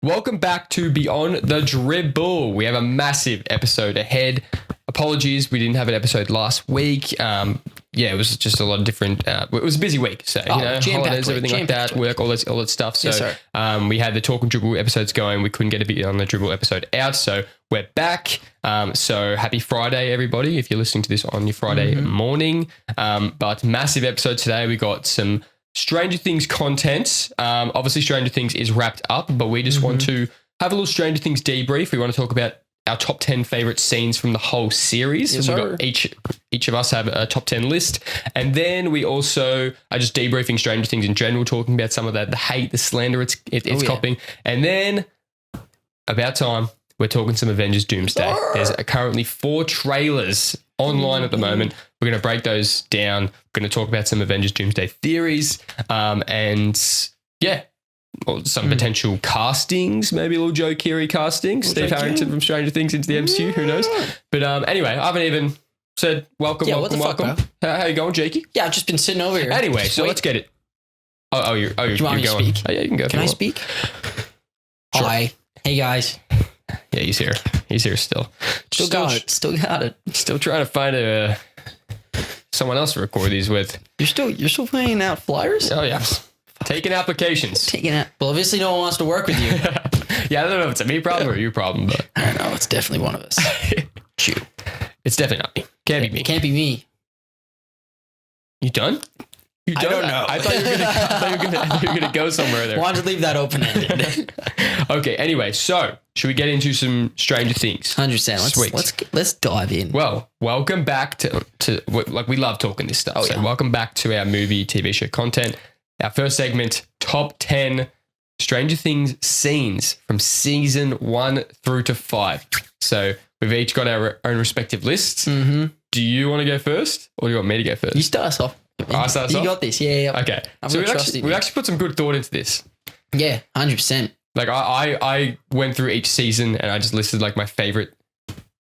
Welcome back to Beyond the Dribble. We have a massive episode ahead. Apologies, we didn't have an episode last week. It was just a lot of different. It was a busy week, so holidays, everything like that, work, all that stuff. So we had the Talk and Dribble episodes going. We couldn't get a Beyond the Dribble episode out, so we're back. So happy Friday, everybody! If you're listening to this on your Friday morning, but massive episode today. We got some Stranger Things content. Obviously, Stranger Things is wrapped up, but we just want to have a little Stranger Things debrief. We want to talk about our top 10 favorite scenes from the whole series. Yes, we've got each of us have a top 10 list. And then we also are just debriefing Stranger Things in general, talking about some of the hate, the slander it's copying. And then about time, we're talking some Avengers Doomsday. There's currently 4 trailers online at the moment. We're going to break those down. We're going to talk about some Avengers Doomsday theories some potential castings, maybe a little Joe Keery casting, Steve Harrington from Stranger Things into the MCU, who knows? But anyway, I haven't even said welcome. How you going, Jakey? Yeah, I've just been sitting over here. Anyway, so let's get it. You're Do you want me to going. speak? Oh, yeah, you can go. Can I speak? Sure. Hi. Hey, guys. Yeah, he's here. He's here still. Still got it. Still trying to find someone else to record these with. You're still playing out flyers? Oh, yeah. Taking applications. Well, obviously no one wants to work with you. Yeah, I don't know if it's a me problem or you problem, but I don't know. It's definitely one of us. Shoot. It's definitely not me. Can't be me. It can't be me. You done? You done? I don't know. I thought you were gonna go somewhere there. Why don't you leave that open-ended? Okay, anyway, so should we get into some Stranger Things? 100%. Let's dive in. Well, welcome back to we love talking this stuff. So welcome back to our movie, TV show content. Our first segment, top 10 Stranger Things scenes from season 1 through to 5. So we've each got our own respective lists. Mm-hmm. Do you want to go first or do you want me to go first? You start us off. I start us off? You got this. Yeah. Okay. So we actually put some good thought into this. Yeah, 100%. Like I went through each season and I just listed like my favorite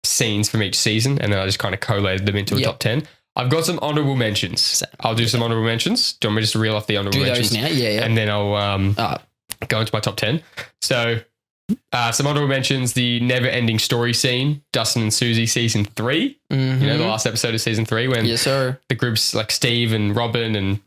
scenes from each season and then I just kind of collated them into a top 10. I've got some honorable mentions. I'll do some honorable mentions. Do you want me just to reel off the honorable mentions? Do those now? Yeah. And then I'll go into my top 10. So some honorable mentions, the never ending story scene, Dustin and Susie season 3. Mm-hmm. You know, the last episode of season 3 when the groups like Steve and Robin and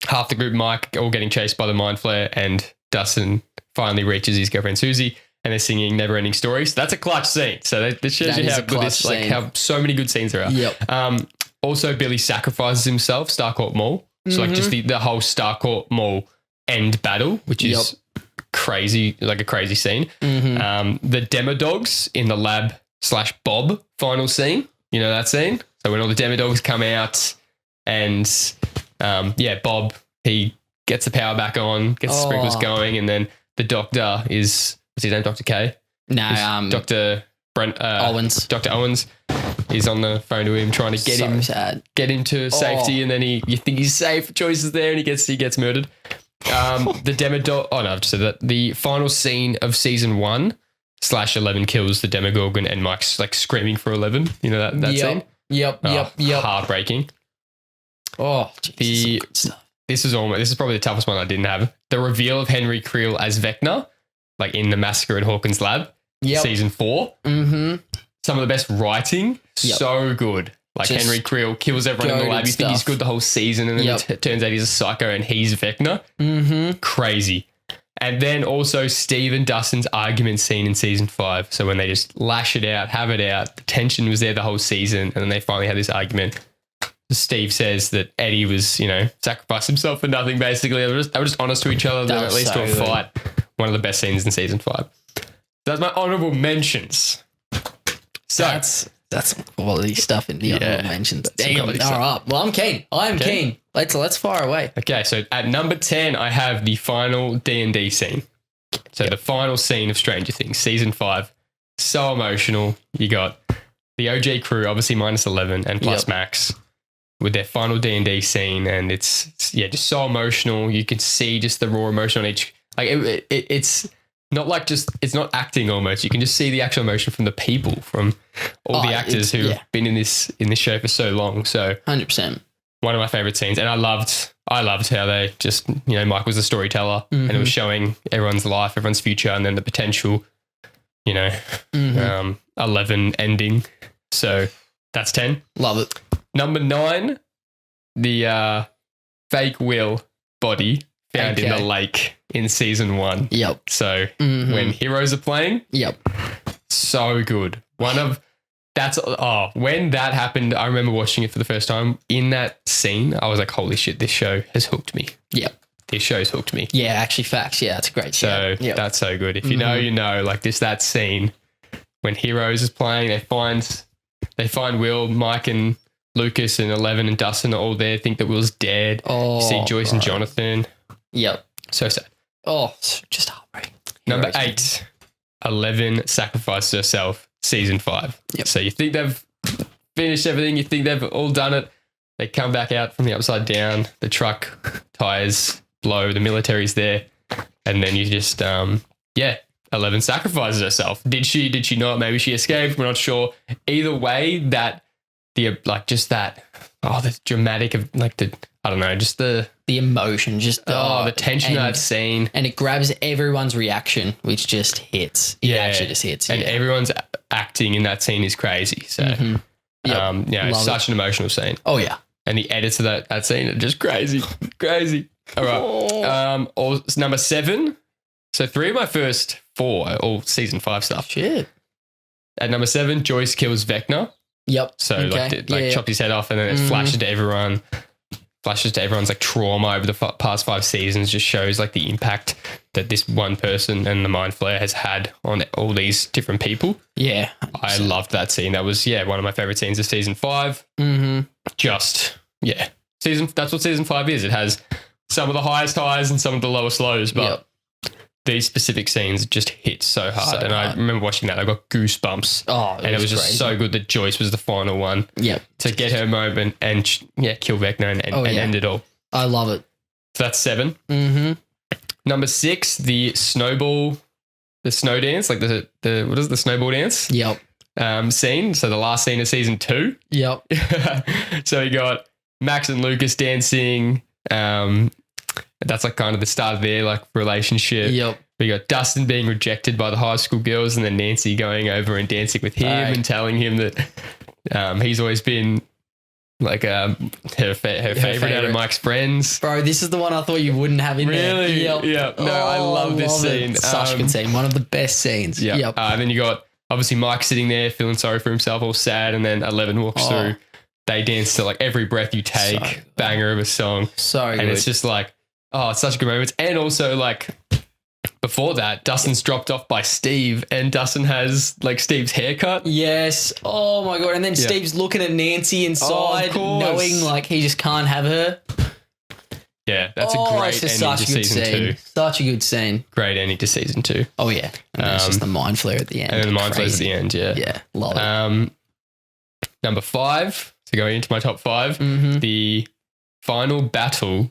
half the group Mike all getting chased by the Mind Flayer and Dustin finally reaches his girlfriend Susie and they're singing never ending story. So that's a clutch scene. So that shows you how good this, like how so many good scenes there are. Yep. Also, Billy sacrifices himself, Starcourt Mall. So like just the whole Starcourt Mall end battle, which is crazy, like a crazy scene. Mm-hmm. The Demodogs in the lab / Bob final scene. You know that scene? So when all the Demodogs come out and Bob, he gets the power back on, gets the sprinklers going, and then the doctor what's his name, Dr. K? No, Dr. Owens. Dr. Owens is on the phone to him trying to get him to safety, and then you think he's safe, choices there, and he gets murdered. The Demodog. Oh no, I've just said that. The final scene of season 1 / 11 kills the Demogorgon, and Mike's like screaming for 11. You know that scene. Yep. Heartbreaking. Oh, geez, this is probably the toughest one I didn't have. The reveal of Henry Creel as Vecna, like in the massacre at Hawkins' lab. Season 4. Mm-hmm. Some of the best writing. So good. Like just Henry Creel kills everyone in the lab. You think he's good the whole season and then it turns out he's a psycho and he's Vecna. Mm-hmm. Crazy. And then also Steve and Dustin's argument scene in season 5. So when they just lash it out, have it out, the tension was there the whole season and then they finally had this argument. Steve says that Eddie was, sacrificed himself for nothing basically. They were just honest to each other. They were at least to a fight. One of the best scenes in season 5. That's my honorable mentions. So that's some quality stuff in the honorable mentions. Damn. All stuff. right. Well, I'm keen. I'm keen. Let's fire away. Okay. So at number 10, I have the final D&D scene. So the final scene of Stranger Things, season 5. So emotional. You got the OG crew, obviously minus 11 and plus Max, with their final D&D scene, and it's just so emotional. You can see just the raw emotion on each. Like it's not like it's not acting almost. You can just see the actual emotion from the people, from all the actors who've been in this show for so long. So 100%. One of my favorite scenes, and I loved I loved how they just, Mike was the storyteller and it was showing everyone's life, everyone's future, and then the potential, 11 ending. So that's 10. Love it. Number 9, the fake Will body found in the lake in season 1. Yep. So when heroes are playing, so good. When that happened, I remember watching it for the first time. In that scene, I was like, holy shit, this show has hooked me. Yep. This show's hooked me. Yeah, actually facts. Yeah, it's a great show. So that's so good. If you know, you know, like that scene when Heroes is playing, they find Will, Mike and Lucas and 11 and Dustin are all there, think that Will's dead. You see Joyce and Jonathan. Yep. So sad. Oh, just heartbreaking. Number 8, 11 sacrificed herself, season 5. Yep. So you think they've finished everything, you think they've all done it. They come back out from the upside down, the truck tires blow, the military's there, and then you just 11 sacrifices herself. Did she not? Maybe she escaped, we're not sure. Either way, the dramatic of the emotion, the tension of that scene. And it grabs everyone's reaction, which just hits. It actually just hits. And everyone's acting in that scene is crazy. So, it's such an emotional scene. Oh, yeah. And the edits of that scene are just crazy. Crazy. All right. Number 7. So 3 of my first 4 are all season 5 stuff. Shit. At number 7, Joyce kills Vecna. Yep. So chopped his head off, and then it flashes to everyone. Flashes to everyone's like trauma over the past 5 seasons. Just shows like the impact that this one person and the Mind Flayer has had on all these different people. Yeah, 100%. I loved that scene. That was one of my favorite scenes of season 5. That's what season 5 is. It has some of the highest highs and some of the lowest lows, but these specific scenes just hit so hard. I remember watching that. I got goosebumps. Oh, and it was just so good that Joyce was the final one. Yep. To get her moment and kill Vecna and end it all. I love it. So that's 7. Number 6, the snow dance, like the what is it, the snowball dance? Yep. Scene. So the last scene of season 2. Yep. So you got Max and Lucas dancing. That's like kind of the start of their like relationship. Yep. We got Dustin being rejected by the high school girls, and then Nancy going over and dancing with him and telling him that he's always been like her favorite out of Mike's friends. Bro, this is the one I thought you wouldn't have in there. Really? Yep. Yeah. No, I love this scene. Such a good scene. One of the best scenes. Yeah. Yep. And then you got obviously Mike sitting there feeling sorry for himself, all sad, and then 11 walks through. They dance to like Every Breath You Take, banger of a song. So good. And it's just like, it's such a good moment. And also like before that, Dustin's dropped off by Steve, and Dustin has like Steve's haircut. Yes. Oh my God. And then Steve's looking at Nancy inside, knowing like he just can't have her. Yeah, that's a great ending to season 2. Such a good scene. Great ending to season 2. Oh yeah. And then it's just the Mind Flayer at the end. And then the Mind Flayer at the end, yeah. Yeah, love it. Number 5, so going into my top 5, the final battle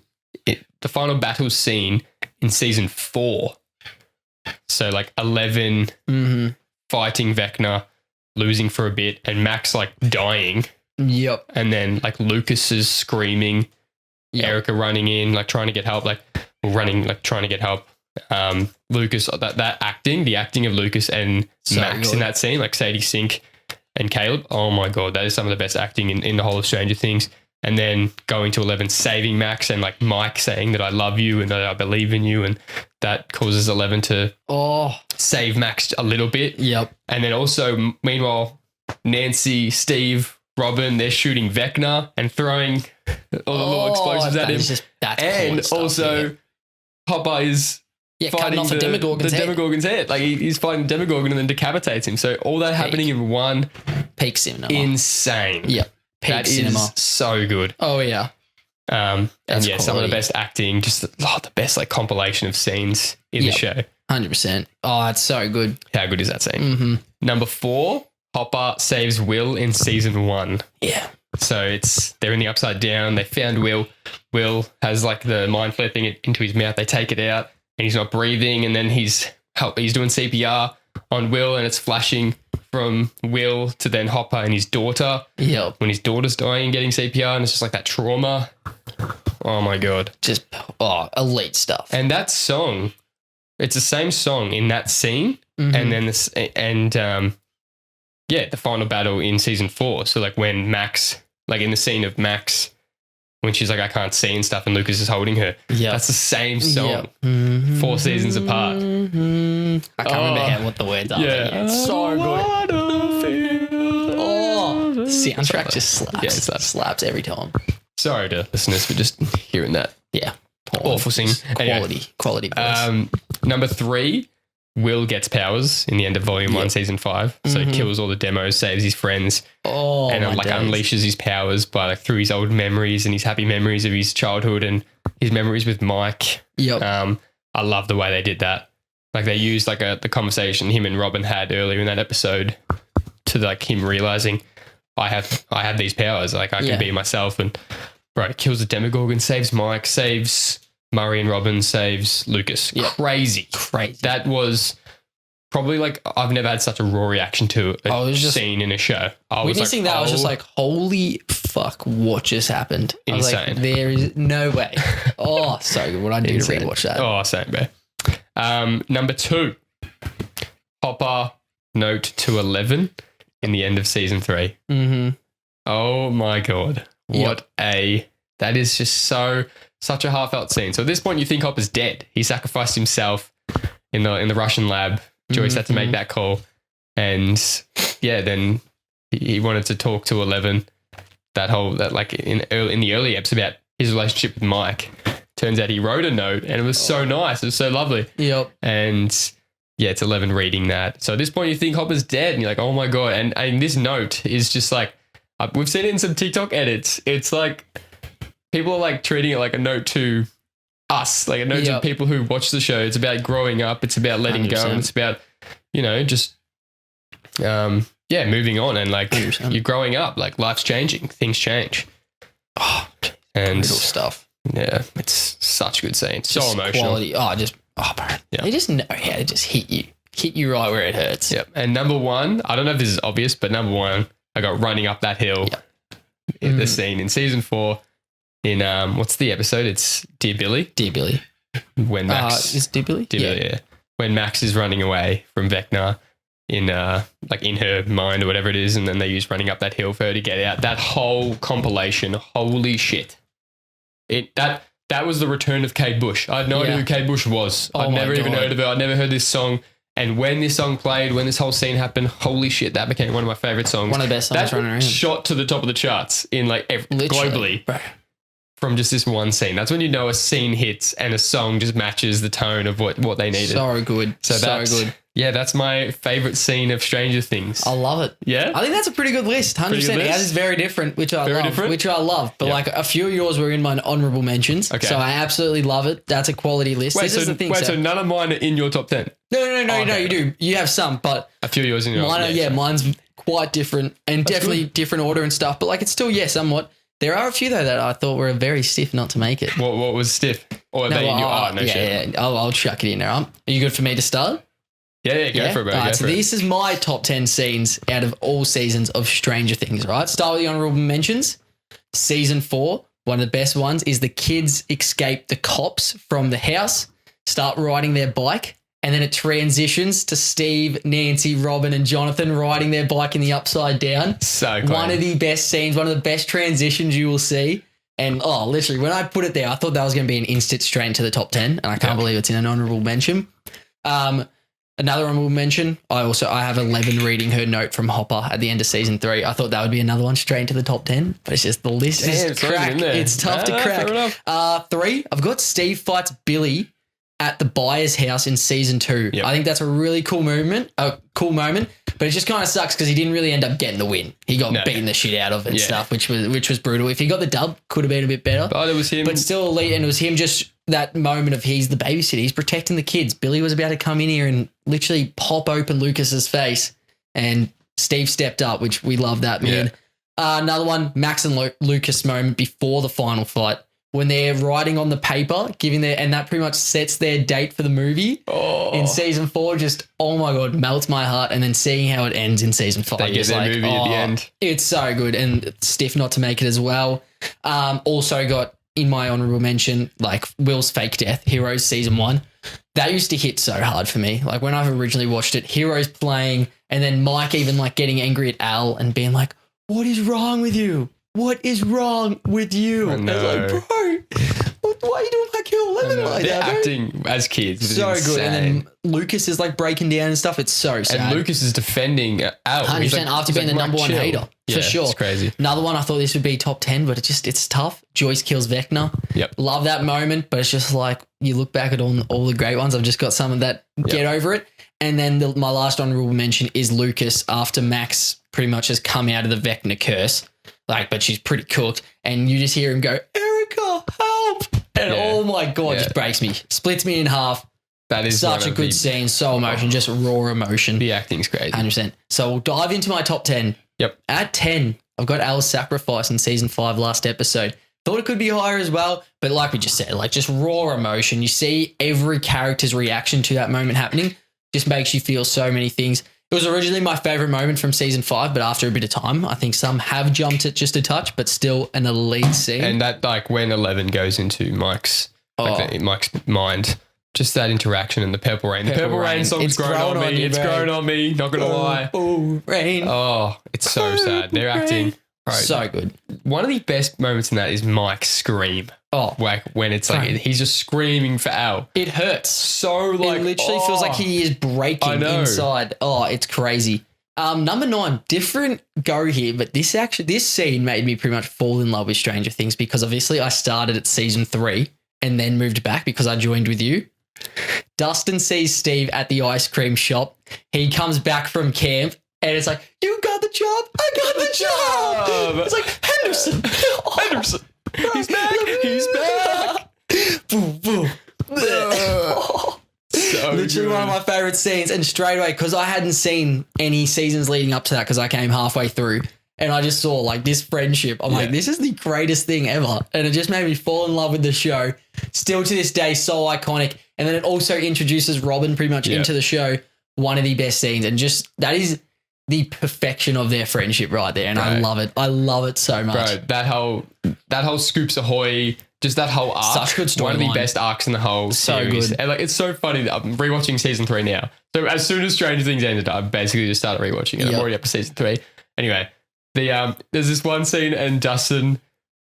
scene in season 4. So like 11 fighting Vecna, losing for a bit, and Max like dying. Yep. And then like Lucas is screaming, Erica running in, like trying to get help, trying to get help. Lucas, that acting, the acting of Lucas and Max in that scene, like Sadie Sink and Caleb. Oh my God, that is some of the best acting in the whole of Stranger Things. And then going to 11, saving Max, and like Mike saying that I love you and that I believe in you, and that causes 11 to save Max a little bit. Yep. And then also, meanwhile, Nancy, Steve, Robin, they're shooting Vecna and throwing all the little explosives at him. And also, Popeye is fighting off the Demogorgon's head. Like he's fighting Demogorgon and then decapitates him. So all that happening in one. Peak cinema. Insane. Yep. That is so good. Oh yeah. And some of the best acting, just the best like compilation of scenes in the show. 100%. Oh, it's so good. How good is that scene? Number 4, Hopper saves Will in season 1. Yeah. So they're in the upside down. They found Will. Will has like the Mind Flayer thing into his mouth. They take it out and he's not breathing. And then he's doing CPR on Will, and it's flashing from Will to then Hopper and his daughter. Yep. When his daughter's dying and getting CPR, and it's just like that trauma. Oh my God. Just, elite stuff. And that song, it's the same song in that scene. And then the final battle in season 4. So like when Max, like in the scene of Max, when she's like, I can't see and stuff, and Lucas is holding her. Yeah. That's the same song. Yep. 4 seasons apart. I can't remember what the words are. Yeah. It's so good. The soundtrack just slaps. Yeah, it slaps every time. Sorry to listeners for just hearing that. Yeah. Awful scene. Quality voice. Number 3, Will gets powers in the end of Volume 1, Season 5. So he kills all the demos, saves his friends, and unleashes his powers by through his old memories and his happy memories of his childhood and his memories with Mike. Yep. I love the way they did that. Like they used the conversation him and Robin had earlier in that episode to him realizing I have these powers. Like I can be myself, and it kills the Demogorgon, saves Mike, saves Murray and Robin, saves Lucas. Yep. Crazy. That was probably I've never had such a raw reaction to a scene in a show. I was just like, holy fuck, what just happened? Insane. I was like, there is no way. Oh, so good. What I do to rewatch that. Oh, same, bro. Number 2, Hopper note to 11 in the end of season 3. Oh my God. That is just such a heartfelt scene. So at this point, you think Hopper's dead. He sacrificed himself in the Russian lab. Joyce had to make that call, and then he wanted to talk to 11. In the early episode about his relationship with Mike. Turns out he wrote a note, and it was so nice. It was so lovely. Yep. And it's 11 reading that. So at this point, you think Hopper's dead, and you're like, oh my God. And this note is just we've seen it in some TikTok edits. It's like people are treating it like a note to us, like a note to people who watch the show. It's about growing up. It's about letting 100%. Go. And it's about, just, moving on. And 100%. You're growing up, life's changing, things change. Oh, and brutal stuff. Yeah. It's such a good scene. So emotional. Quality. Bro. Yeah. They just know how to just hit you right where it hurts. Yep. And number 1, I don't know if this is obvious, but number 1, I got running up that hill. In the scene in season 4. In what's the episode? It's Dear Billy. Dear Billy. When Max is Dear Billy? Billy, yeah. When Max is running away from Vecna in in her mind or whatever it is, and then they use running up that hill for her to get out. That whole compilation, holy shit! That was the return of Kate Bush. I had no idea who Kate Bush was. I'd never even heard of her. I'd never heard this song. And when this song played, when this whole scene happened, holy shit, that became one of my favorite songs. One of the best songs running around. Shot to the top of the charts in globally. Bro. From just this one scene. That's when you know a scene hits and a song just matches the tone of what they needed. So good. So good. Yeah, that's my favorite scene of Stranger Things. I love it. Yeah? I think that's a pretty good list. 100%. Ours is very different, which I love. But a few of yours were in my honourable mentions. Okay. So I absolutely love it. That's a quality list. So none of mine are in your top 10? No, you do. You have some, but a few of yours in your mine's quite different and that's definitely good. Different order and stuff. But it's still, somewhat. There are a few, though, that I thought were very stiff not to make it. What was stiff? Or are they in your... I'll chuck it in there. Are you good for me to start? Yeah, go for it, bro. All right, so this is my top 10 scenes out of all seasons of Stranger Things, right? Start with the honourable mentions. Season 4, one of the best ones, is the kids escape the cops from the house, start riding their bike, and then it transitions to Steve, Nancy, Robin, and Jonathan riding their bike in the upside down. So cool. One of the best scenes, one of the best transitions you will see. And literally, when I put it there, I thought that was going to be an instant straight into the top 10, and I can't believe it's in an honourable mention. Another honourable mention, I have 11 reading her note from Hopper at the end of season 3. I thought that would be another one straight into the top 10, but it's just the list is crack. It's tough to crack. 3, I've got Steve fights Billy at the Byers' house in season 2. Yep. I think that's a really cool moment, but it just kind of sucks because he didn't really end up getting the win. He got beaten the shit out of and stuff, which was brutal. If he got the dub, could have been a bit better. But it was him. But still elite, and it was him just that moment of he's the babysitter. He's protecting the kids. Billy was about to come in here and literally pop open Lucas's face, and Steve stepped up, which we love that, man. Yeah. Another one, Max and Lucas moment before the final fight, when they're writing on the paper, and that pretty much sets their date for the movie in season 4. Just, oh my God, melts my heart. And then seeing how it ends in season 5. They get their movie at the end. It's so good, and stiff not to make it as well. Also got in my honorable mention, like Will's fake death, Heroes season 1. That used to hit so hard for me. Like when I originally watched it, Heroes playing, and then Mike even like getting angry at Al and being like, "What is wrong with you? What is wrong with you?" I know. I was like, bro, why are you doing like your lemon like They're that? acting as kids. Was So insane. good. And then Lucas is like breaking down and stuff. It's so sad. And Lucas is defending Al. 100% after being the number one hater. Yeah, For sure. It's crazy. Another one I thought this would be top 10, but it's tough. Joyce kills Vecna. Yep. Love that moment, but it's just like you look back at all the great ones. I've just got some of that. Get over it. And then my last honorable mention is Lucas after Max pretty much has come out of the Vecna curse. Like, but she's pretty cooked. And you just hear him go, "Erica, help." And oh my God, it just breaks me. Splits me in half. That is such a good scene. So emotion, just raw emotion. The acting's crazy. 100%. So we'll dive into my top 10. Yep. At 10, I've got Al's sacrifice in season 5 last episode. Thought it could be higher as well, but like we just said, like just raw emotion. You see every character's reaction to that moment happening. Just makes you feel so many things. It was originally my favorite moment from season 5, but after a bit of time, I think some have jumped it just a touch, but still an elite scene. And that, like, when 11 goes into Mike's mind, just that interaction and the Purple Rain. The Purple Rain song's grown on me. It's grown on me. Not gonna lie. Oh, rain. Oh, it's so sad. They're acting so good. One of the best moments in that is Mike's scream. Oh, like when it's like he's just screaming for Al. It hurts. So like it literally feels like he is breaking inside. Oh, it's crazy. Number 9, different go here, but this scene made me pretty much fall in love with Stranger Things because obviously I started at season 3 and then moved back because I joined with you. Dustin sees Steve at the ice cream shop. He comes back from camp and it's like, "You got the job. I got the job." It's like, Henderson. Henderson. He's back. He's back. Boom, boom. So literally one of my favorite scenes. And straight away, because I hadn't seen any seasons leading up to that because I came halfway through and I just saw like this friendship. I'm like, this is the greatest thing ever. And it just made me fall in love with the show. Still to this day, so iconic. And then it also introduces Robin pretty much into the show. One of the best scenes. And just that is the perfection of their friendship right there. And I love it. I love it so much. Bro, that whole Scoops Ahoy, just that whole arc. Such good story. One of the best arcs in the whole series. Good. And like, it's so funny that I'm rewatching season 3 now. So as soon as Stranger Things ended, I basically just started rewatching it. I'm already up to season 3. Anyway, there's this one scene and Dustin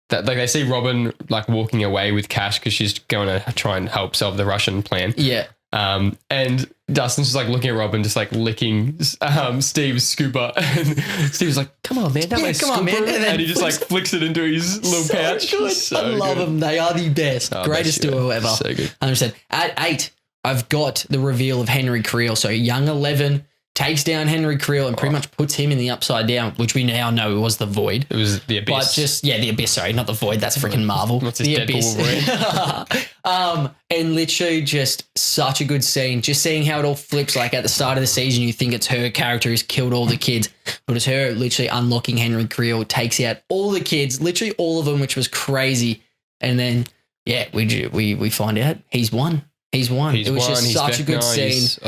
that like they see Robin like walking away with Cash because she's going to try and help solve the Russian plan. Yeah. And Dustin's just like looking at Robin, just like licking Steve's scooper. And Steve's like, "Come on, man, that my come scooper." on, man. And he just like flicks it into his little pouch. Good. So I love them. They are the best. Greatest duo ever. So good. 100%. At 8, I've got the reveal of Henry Creel. So young 11 takes down Henry Creel and pretty much puts him in the Upside Down, which we now know it was the Void. It was the Abyss. But just, the Abyss, sorry, not the Void. That's freaking Marvel. What's his the Deadpool Abyss. And literally just such a good scene. Just seeing how it all flips. Like at the start of the season, you think it's her character who's killed all the kids, but it's her literally unlocking Henry Creel, takes out all the kids, literally all of them, which was crazy. And then, we find out he's won. It was just such a good scene.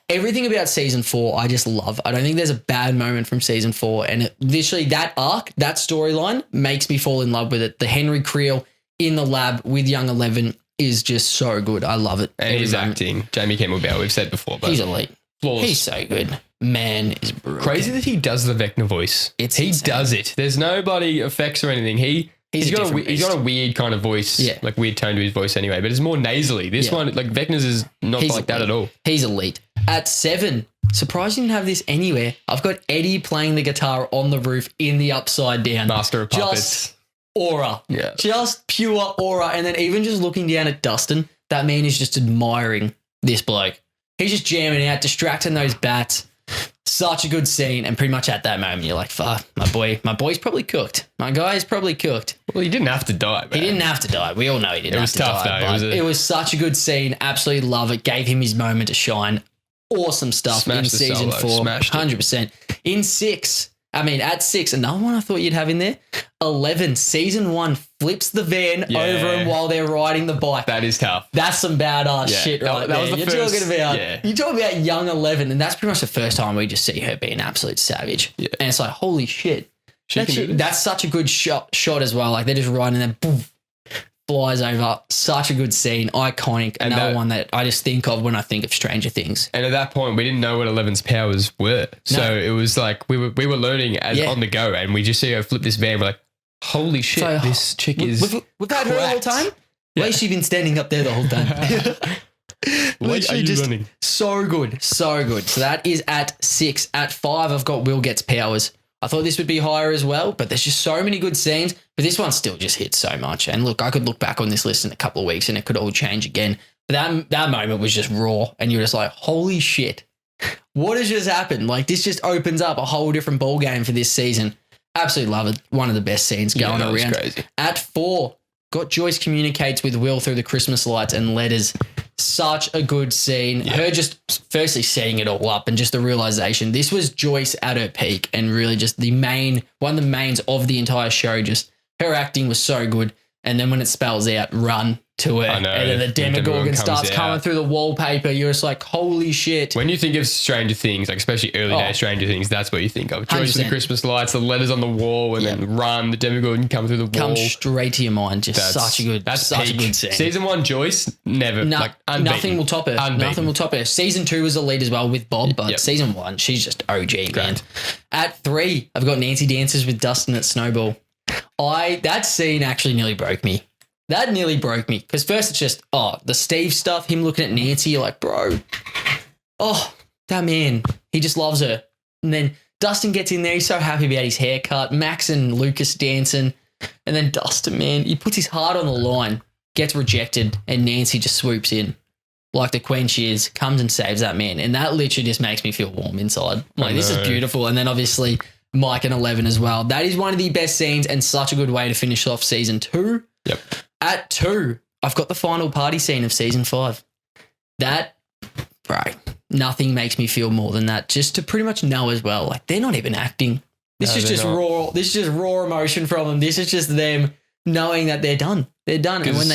Everything about season 4, I just love. I don't think there's a bad moment from season 4. And literally that arc, that storyline makes me fall in love with it. The Henry Creel in the lab with young 11 is just so good. I love it. And his acting, Jamie Kimmel Bell, we've said before, but he's elite. Flawless. He's so good. Man is broken. Crazy that he does the Vecna voice. He does it. There's nobody effects or anything. He's got a weird kind of voice, like weird tone to his voice anyway, but it's more nasally. This one, like Vecna's is not like that at all. He's elite. At 7, surprised you didn't have this anywhere. I've got Eddie playing the guitar on the roof in the Upside Down. Master of Puppets. Just aura. Yeah. Just pure aura. And then even just looking down at Dustin, that man is just admiring this bloke. He's just jamming out, distracting those bats. Such a good scene, and pretty much at that moment you're like, "Fuck, my boy's probably cooked. My guy's probably cooked." Well, he didn't have to die, man. He didn't have to die. We all know he didn't have to die. It was tough, though. It was such a good scene. Absolutely love it. Gave him his moment to shine. Awesome stuff in season 4. 100%. At 6, another one I thought you'd have in there. 11, season 1 flips the van over him while they're riding the bike. That is tough. That's some badass shit right there. You're talking about young 11, and that's pretty much the first time we just see her be an absolute savage. Yeah. And it's like, holy shit. That's such a good shot as well. Like they're just riding and then boom, flies over. Such a good scene, iconic. And another that- one that I just think of when I think of Stranger Things. And at that point, we didn't know what 11's powers were. So it was like we were learning as on the go, and we just see her flip this van. We're like, holy shit, So, this chick is. We've had her the whole cracked. time. At least she's been standing up there the whole time. What are Literally you just running? so good. So good. So that is at 6. At 5, I've got Will Gets Powers. I thought this would be higher as well, but there's just so many good scenes. But this one still just hits so much. And look, I could look back on this list in a couple of weeks and it could all change again. But that moment was just raw. And you're just like, holy shit. What has just happened? Like, this just opens up a whole different ball game for this season. Absolutely love it. One of the best scenes going that was around. crazy. At 4, got Joyce communicates with Will through the Christmas lights and letters. Such a good scene. Yeah. Her just firstly setting it all up and just the realization. This was Joyce at her peak and really just one of the mains of the entire show. Just her acting was so good. And then when it spells out, run to her. I know. And then the Demogorgon comes starts coming out. through the wallpaper. You're just like, holy shit. When you think of Stranger Things, like especially early day Stranger Things, that's what you think of. Joyce, 100%. the Christmas lights, the letters on the wall, and then run, the Demogorgon come through the wall. Comes straight to your mind. Just such a good scene. Season 1, Joyce, never. Unbeaten. Nothing will top her. Unbeaten. Nothing will top her. Season 2 was a lead as well with Bob, but season 1, she's just OG, man. At 3, I've got Nancy Dances with Dustin at Snowball. That scene actually nearly broke me. That nearly broke me. Because first it's just, the Steve stuff, him looking at Nancy, you're like, bro, that man, he just loves her. And then Dustin gets in there, he's so happy about his haircut. Max and Lucas dancing. And then Dustin, man, he puts his heart on the line, gets rejected, and Nancy just swoops in. Like the queen she is, comes and saves that man. And that literally just makes me feel warm inside. Like, this is beautiful. And then obviously Mike and 11 as well. That is one of the best scenes and such a good way to finish off season 2. Yep. At 2, I've got the final party scene of season 5. That, bro, nothing makes me feel more than that. Just to pretty much know as well, like, they're not even acting. This is just raw. This is just raw emotion from them. This is just them knowing that they're done. They're done. And when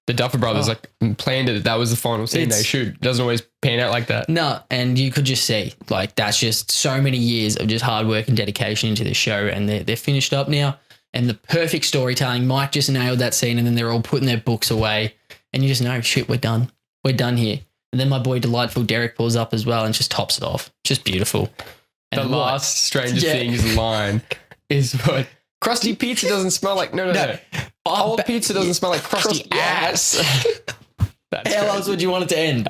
the Duffer Brothers planned it, that was the final scene they shoot. It doesn't always pan out like that. No, and you could just see, like, that's just so many years of just hard work and dedication into this show, and they're finished up now. And the perfect storytelling. Mike just nailed that scene, and then they're all putting their books away, and you just know, shit, we're done. We're done here. And then my boy Delightful Derek pulls up as well and just tops it off. Just beautiful. And the last Stranger Things line is what? Crusty pizza doesn't smell like... No. Old pizza doesn't smell like crusty ass. How else would you want it to end?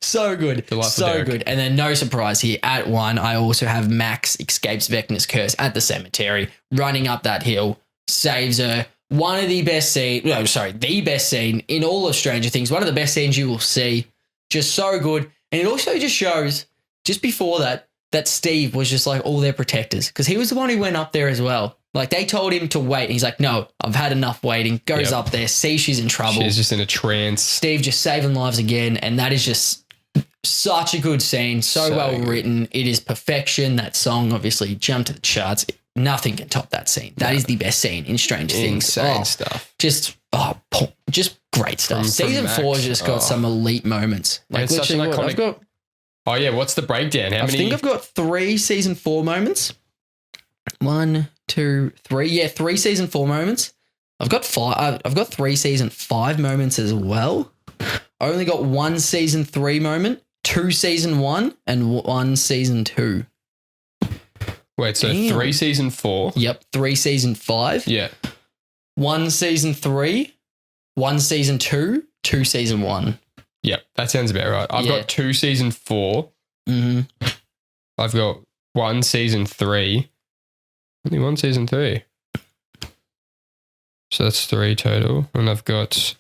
So good. So Derek. good. And then no surprise here. At 1, I also have Max escapes Vecna's curse at the cemetery, running up that hill, saves her. One of the best the best scene in all of Stranger Things. One of the best scenes you will see. Just so good. And it also just shows, just before that Steve was just like all their protectors, because he was the one who went up there as well. Like, they told him to wait, and he's like, no, I've had enough waiting. Goes up there, sees she's in trouble. She's just in a trance. Steve just saving lives again, and that is just such a good scene, so well written. It is perfection. That song obviously jumped to the charts. Nothing can top that scene. That is the best scene in Stranger Things. Insane stuff. Just great stuff. From Season Max. 4 has just got some elite moments. Like, it's such an iconic... what's the breakdown? I think I've got 3 season 4 moments. 1, 2, 3. Yeah, 3 season 4 moments. I've got 5. I've got 3 season 5 moments as well. I only got 1 season 3 moment, 2 season 1, and 1 season 2. Wait, so 3 season 4? Yep, 3 season 5. Yeah. 1 season 3, 1 season 2, 2 season 1. Yep, that sounds about right. I've got 2 season 4. Mm-hmm. I've got 1 season 3. Only 1 season 3. So that's 3 total. And I've got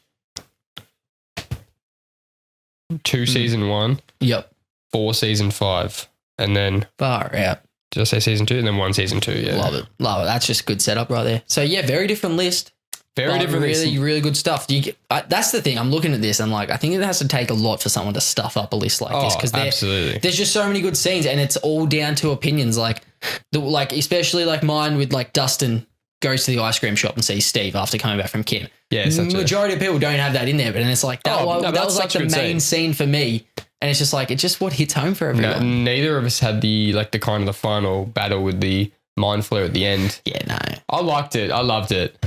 2 season 1. Yep. 4 season 5. And then... Far out. Did I say season 2? And then 1 season 2, yeah. Love it. That's just good setup right there. So, yeah, very different list. Very different list. Really good stuff. That's the thing. I'm looking at this and like, I think it has to take a lot for someone to stuff up a list like this, because absolutely. There's just so many good scenes, and it's all down to opinions. Like especially like mine with like Dustin goes to the ice cream shop and sees Steve after coming back from Kim. Yeah, majority of people don't have that in there, but then it's like that was like the main scene for me, and it's just like it's just what hits home for everyone. Neither of us had the kind of the final battle with the mind flare at the end. Yeah, no. I liked it. I loved it.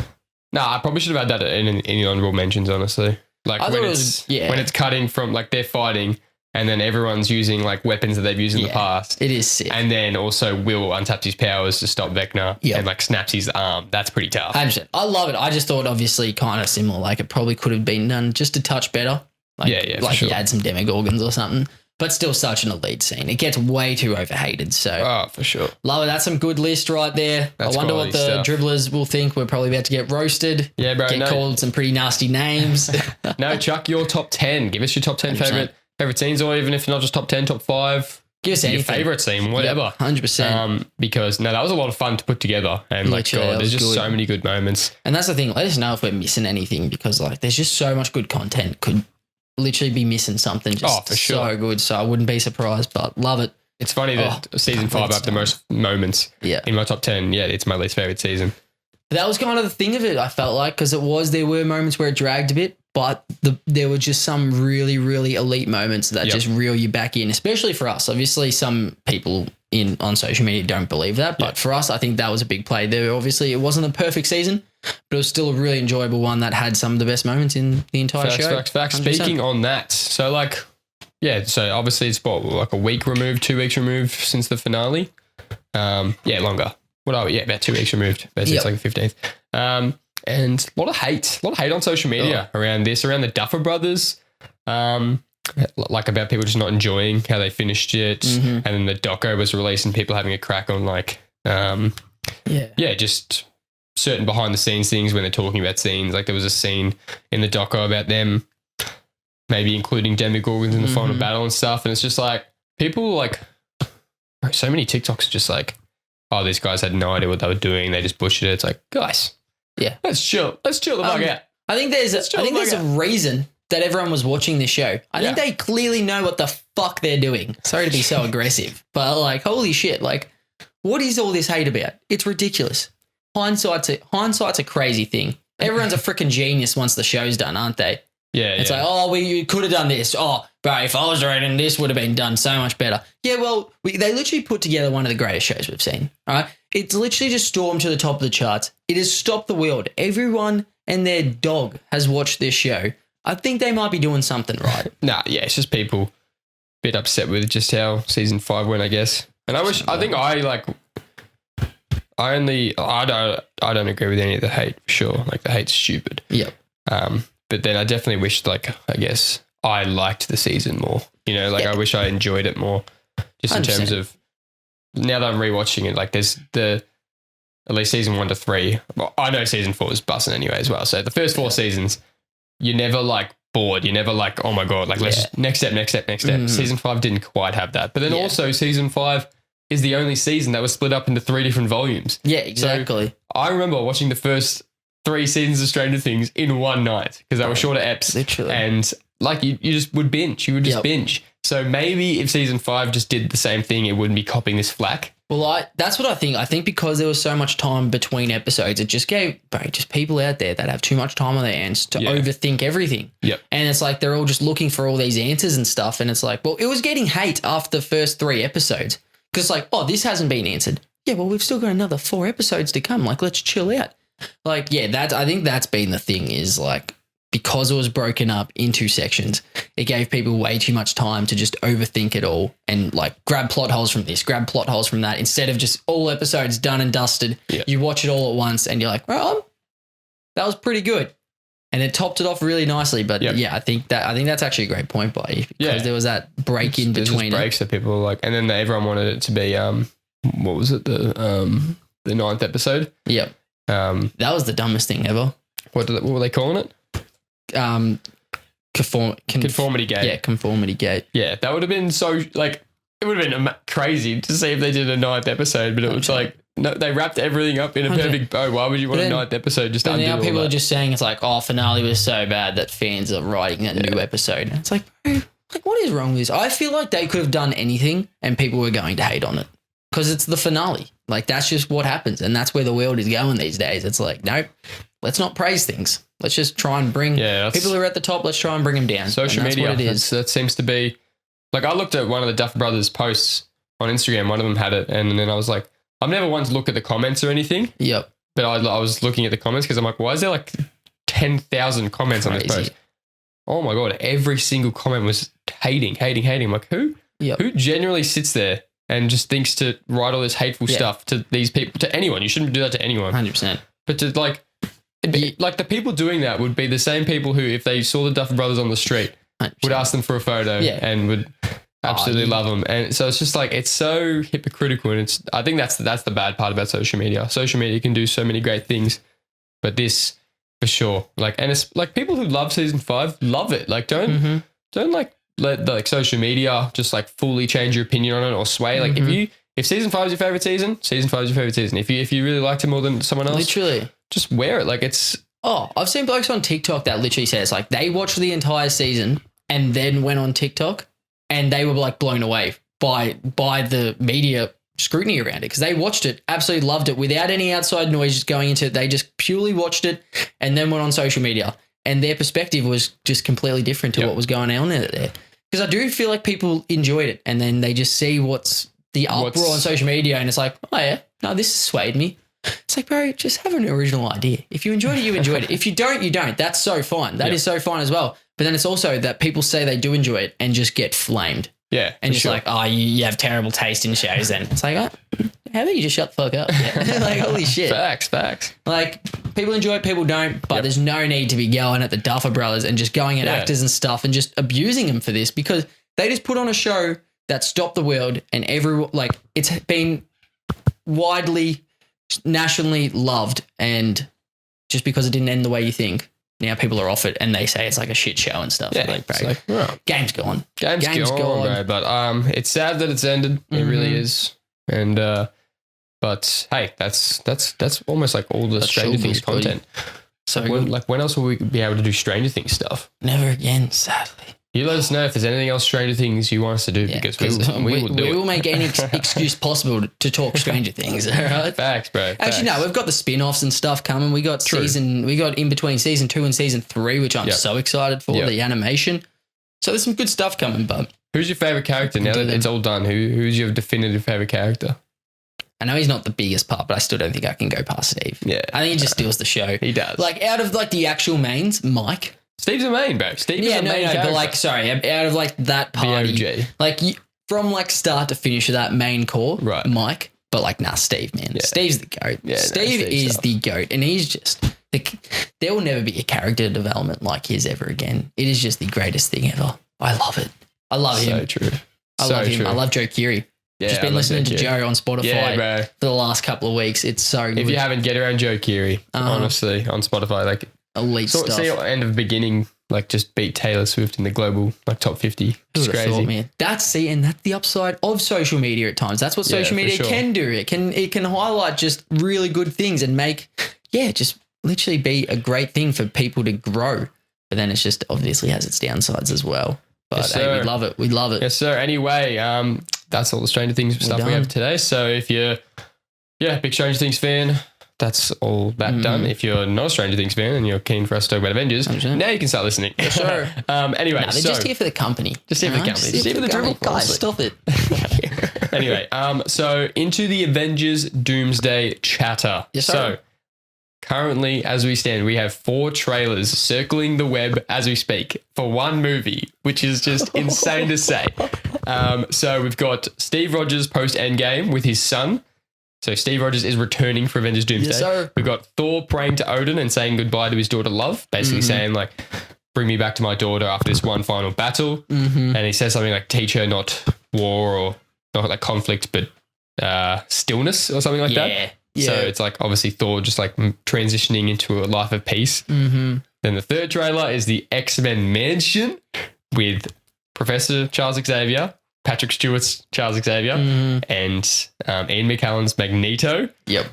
Nah, I probably should have had that in the honorable mentions, honestly. Like when it's cutting from like they're fighting and then everyone's using like weapons that they've used in the past. It is sick. And then also Will untaps his powers to stop Vecna and like snaps his arm. That's pretty tough. 100%. I love it. I just thought obviously kind of similar. Like it probably could have been done just a touch better. Like, like you add some Demogorgons or something. But still such an elite scene. It gets way too overhated. So for sure. Love it. That's some good list right there. I wonder what the dribblers will think. We're probably about to get roasted. Yeah, bro. Get called some pretty nasty names. No, Chuck, your top 10. Give us your top 10 favorite scenes, or even if not just top 10, top 5. Give us your favorite scene, whatever. 100%. Because that was a lot of fun to put together. And there's just so many good moments. And that's the thing. Let us know if we're missing anything, because like there's just so much good content. Could literally be missing something just so good. So I wouldn't be surprised, but love it. It's funny that season 5 have the most moments in my top 10. Yeah, it's my least favorite season. That was kind of the thing of it, I felt like, because there were moments where it dragged a bit, but there were just some really, really elite moments that just reel you back in, especially for us. Obviously, some people on social media don't believe that, but for us, I think that was a big play. There, obviously, it wasn't a perfect season, but it was still a really enjoyable one that had some of the best moments in the entire show. Facts. Speaking on that, so so obviously it's like a week removed, 2 weeks removed since the finale. Longer. What are we? Yeah, about 2 weeks removed. It's like the 15th. And a lot of hate on social media around the Duffer Brothers. Like about people just not enjoying how they finished it. And then the doco was released and people having a crack on just certain behind the scenes things when they're talking about scenes. Like there was a scene in the doco about them maybe including Demogorgons in the final battle and stuff. And it's just like people like so many TikToks just like, oh, these guys had no idea what they were doing. They just bushed it. It's like, guys, let's chill. Let's chill the fuck out. I think there's a reason that everyone was watching this show. I think they clearly know what the fuck they're doing. Sorry to be so aggressive, but like, holy shit, like, what is all this hate about? It's ridiculous. Hindsight's a crazy thing. Everyone's a freaking genius once the show's done, aren't they? Yeah. It's like, oh, we could have done this. Oh, bro, if I was writing, this would have been done so much better. Yeah, well, they literally put together one of the greatest shows we've seen. All right. It's literally just stormed to the top of the charts. It has stopped the world. Everyone and their dog has watched this show. I think they might be doing something right. It's just people a bit upset with just how season 5 went, I guess. And I don't agree with any of the hate for sure. Like the hate's stupid. Yep. But then I definitely wished I liked the season more. I wish I enjoyed it more. Just 100%. In terms of now that I'm rewatching it, like there's at least season 1 to 3. Well, I know season 4 is busting anyway as well. So the first 4 seasons, you're never like bored. You're never like, oh my God, like let's next step. Mm-hmm. Season 5 didn't quite have that. But then also season 5 is the only season that was split up into 3 different volumes. Yeah, exactly. So I remember watching the first 3 seasons of Stranger Things in one night because they were shorter eps. Literally. And like you just would binge. You would just binge. So maybe if season 5 just did the same thing, it wouldn't be copying this flack. Well, that's what I think. I think because there was so much time between episodes, it just gave just people out there that have too much time on their hands to overthink everything. Yep. And it's like they're all just looking for all these answers and stuff. And it's like, well, it was getting hate after the first 3 episodes because like, oh, this hasn't been answered. Yeah, well, we've still got another 4 episodes to come. Like, let's chill out. Like, I think that's been the thing is like, because it was broken up into sections, it gave people way too much time to just overthink it all and like grab plot holes from this, grab plot holes from that, instead of just all episodes done and dusted. Yeah. You watch it all at once and you're like, well, that was pretty good. And it topped it off really nicely. But I think that's actually a great point by you because there was that break in between. Breaks that people were like, and then everyone wanted it to be, what was it? The 9th episode. Yep. That was the dumbest thing ever. What were they calling it? Conformity gate. Yeah, conformity gate. Yeah, that would have been so like it would have been crazy to see if they did a 9th episode, but it was like no, they wrapped everything up in a perfect bow. Why would you want a 9th episode just to undo all that? Now people are just saying it's like, oh, finale was so bad that fans are writing a new episode. It's like, bro, like what is wrong with this? I feel like they could have done anything and people were going to hate on it because it's the finale. Like that's just what happens, and that's where the world is going these days. It's like, nope, let's not praise things. Let's just try and bring people who are at the top. Let's try and bring them down. Social media. What it is. That seems to be like I looked at one of the Duff Brothers posts on Instagram. One of them had it, and then I was like, I've never once looked at the comments or anything. Yep. but I was looking at the comments because I'm like, why is there like 10,000 comments on this post? Oh my God. Every single comment was hating. I'm like, who genuinely sits there and just thinks to write all this hateful stuff to these people, to anyone? You shouldn't do that to anyone. 100%. But to like the people doing that would be the same people who, if they saw the Duffer Brothers on the street, 100%. Would ask them for a photo and would absolutely love them. And so it's just like, it's so hypocritical. And I think that's the bad part about social media. Social media can do so many great things, but this for sure, like, and it's like people who love season 5 love it. Like don't like let like social media just like fully change your opinion on it or sway. Like if season 5 is your favorite season, season 5 is your favorite season. If you really liked it more than someone else, literally just wear it. Like it's, I've seen blokes on TikTok that literally says like they watched the entire season and then went on TikTok and they were like blown away by the media scrutiny around it because they watched it, absolutely loved it without any outside noise just going into it. They just purely watched it and then went on social media and their perspective was just completely different to what was going on there. Because I do feel like people enjoyed it and then they just see what's the uproar on social media and it's like, oh yeah, no, this has swayed me. It's like, bro, just have an original idea. If you enjoyed it, you enjoyed it. If you don't, you don't. That's so fine. That is so fine as well. But then it's also that people say they do enjoy it and just get flamed. Yeah. And just like, oh, you have terrible taste in shows then. It's like, how about you just shut the fuck up? Yeah. Like, holy shit. Facts. Like, people enjoy it, people don't, but there's no need to be going at the Duffer Brothers and just going at actors and stuff and just abusing them for this because they just put on a show that stopped the world and it's been widely nationally loved, and just because it didn't end the way you think, now people are off it and they say it's like a shit show and stuff. Yeah, like, bro, game's gone. Game's gone, bro. But it's sad that it's ended. It really is. And but hey, that's almost like all the Stranger Things content. So when else will we be able to do Stranger Things stuff? Never again, sadly. You let us know if there's anything else Stranger Things you want us to do because we will make any excuse possible to talk Stranger Things. All right? Facts, bro. Actually, no, we've got the spin-offs and stuff coming. We got in between season 2 and season 3, which I'm so excited for, the animation. So there's some good stuff coming, but who's your favorite character now that it's all done? Who's your definitive favorite character? I know he's not the biggest part, but I still don't think I can go past Steve. Yeah. I think he just steals the show. He does. Like out of like the actual mains, Mike. Steve's the main, bro. Steve's the main character. But like, sorry, out of like that party, like from like start to finish of that main core, right. Mike. But like, nah, Steve, man. Yeah. Steve's the GOAT. Yeah, Steve is the GOAT. And he's just, there will never be a character development like his ever again. It is just the greatest thing ever. I love it. I love him. So true. I love him. I love Joe Keery. Yeah, just been listening to Joe on Spotify for the last couple of weeks. It's so good. If you haven't, get around Joe Keery, honestly, on Spotify. Like, elite stuff. See end of beginning, like just beat Taylor Swift in the global like top 50. It's crazy. Thought, man. That's the upside of social media at times. That's what social media can do. It can highlight just really good things and make just literally be a great thing for people to grow. But then it's just obviously has its downsides as well. But hey, we love it. We love it. Yes, sir. Anyway, that's all the Stranger Things stuff we have today. So if you're big Stranger Things fan, that's all that done. If you're not a Stranger Things fan and you're keen for us to talk about Avengers, 100%. Now you can start listening. Yeah, sure. Anyway, they're just here for the company. Just here for the company. Just here for the dribble. Guys, stop it. Anyway, so into the Avengers Doomsday chatter. Yes, sir. So currently, as we stand, we have 4 trailers circling the web as we speak for one movie, which is just insane to say. So we've got Steve Rogers post-Endgame with his son. So Steve Rogers is returning for Avengers Doomsday. Yes, sir. We've got Thor praying to Odin and saying goodbye to his daughter Love, basically saying like, bring me back to my daughter after this one final battle. And he says something like, teach her not war or not like conflict, but stillness or something like that. Yeah. So it's like obviously Thor just like transitioning into a life of peace. Then the third trailer is the X-Men Mansion with Professor Charles Xavier, Patrick Stewart's Charles Xavier, and Ian McKellen's Magneto. Yep.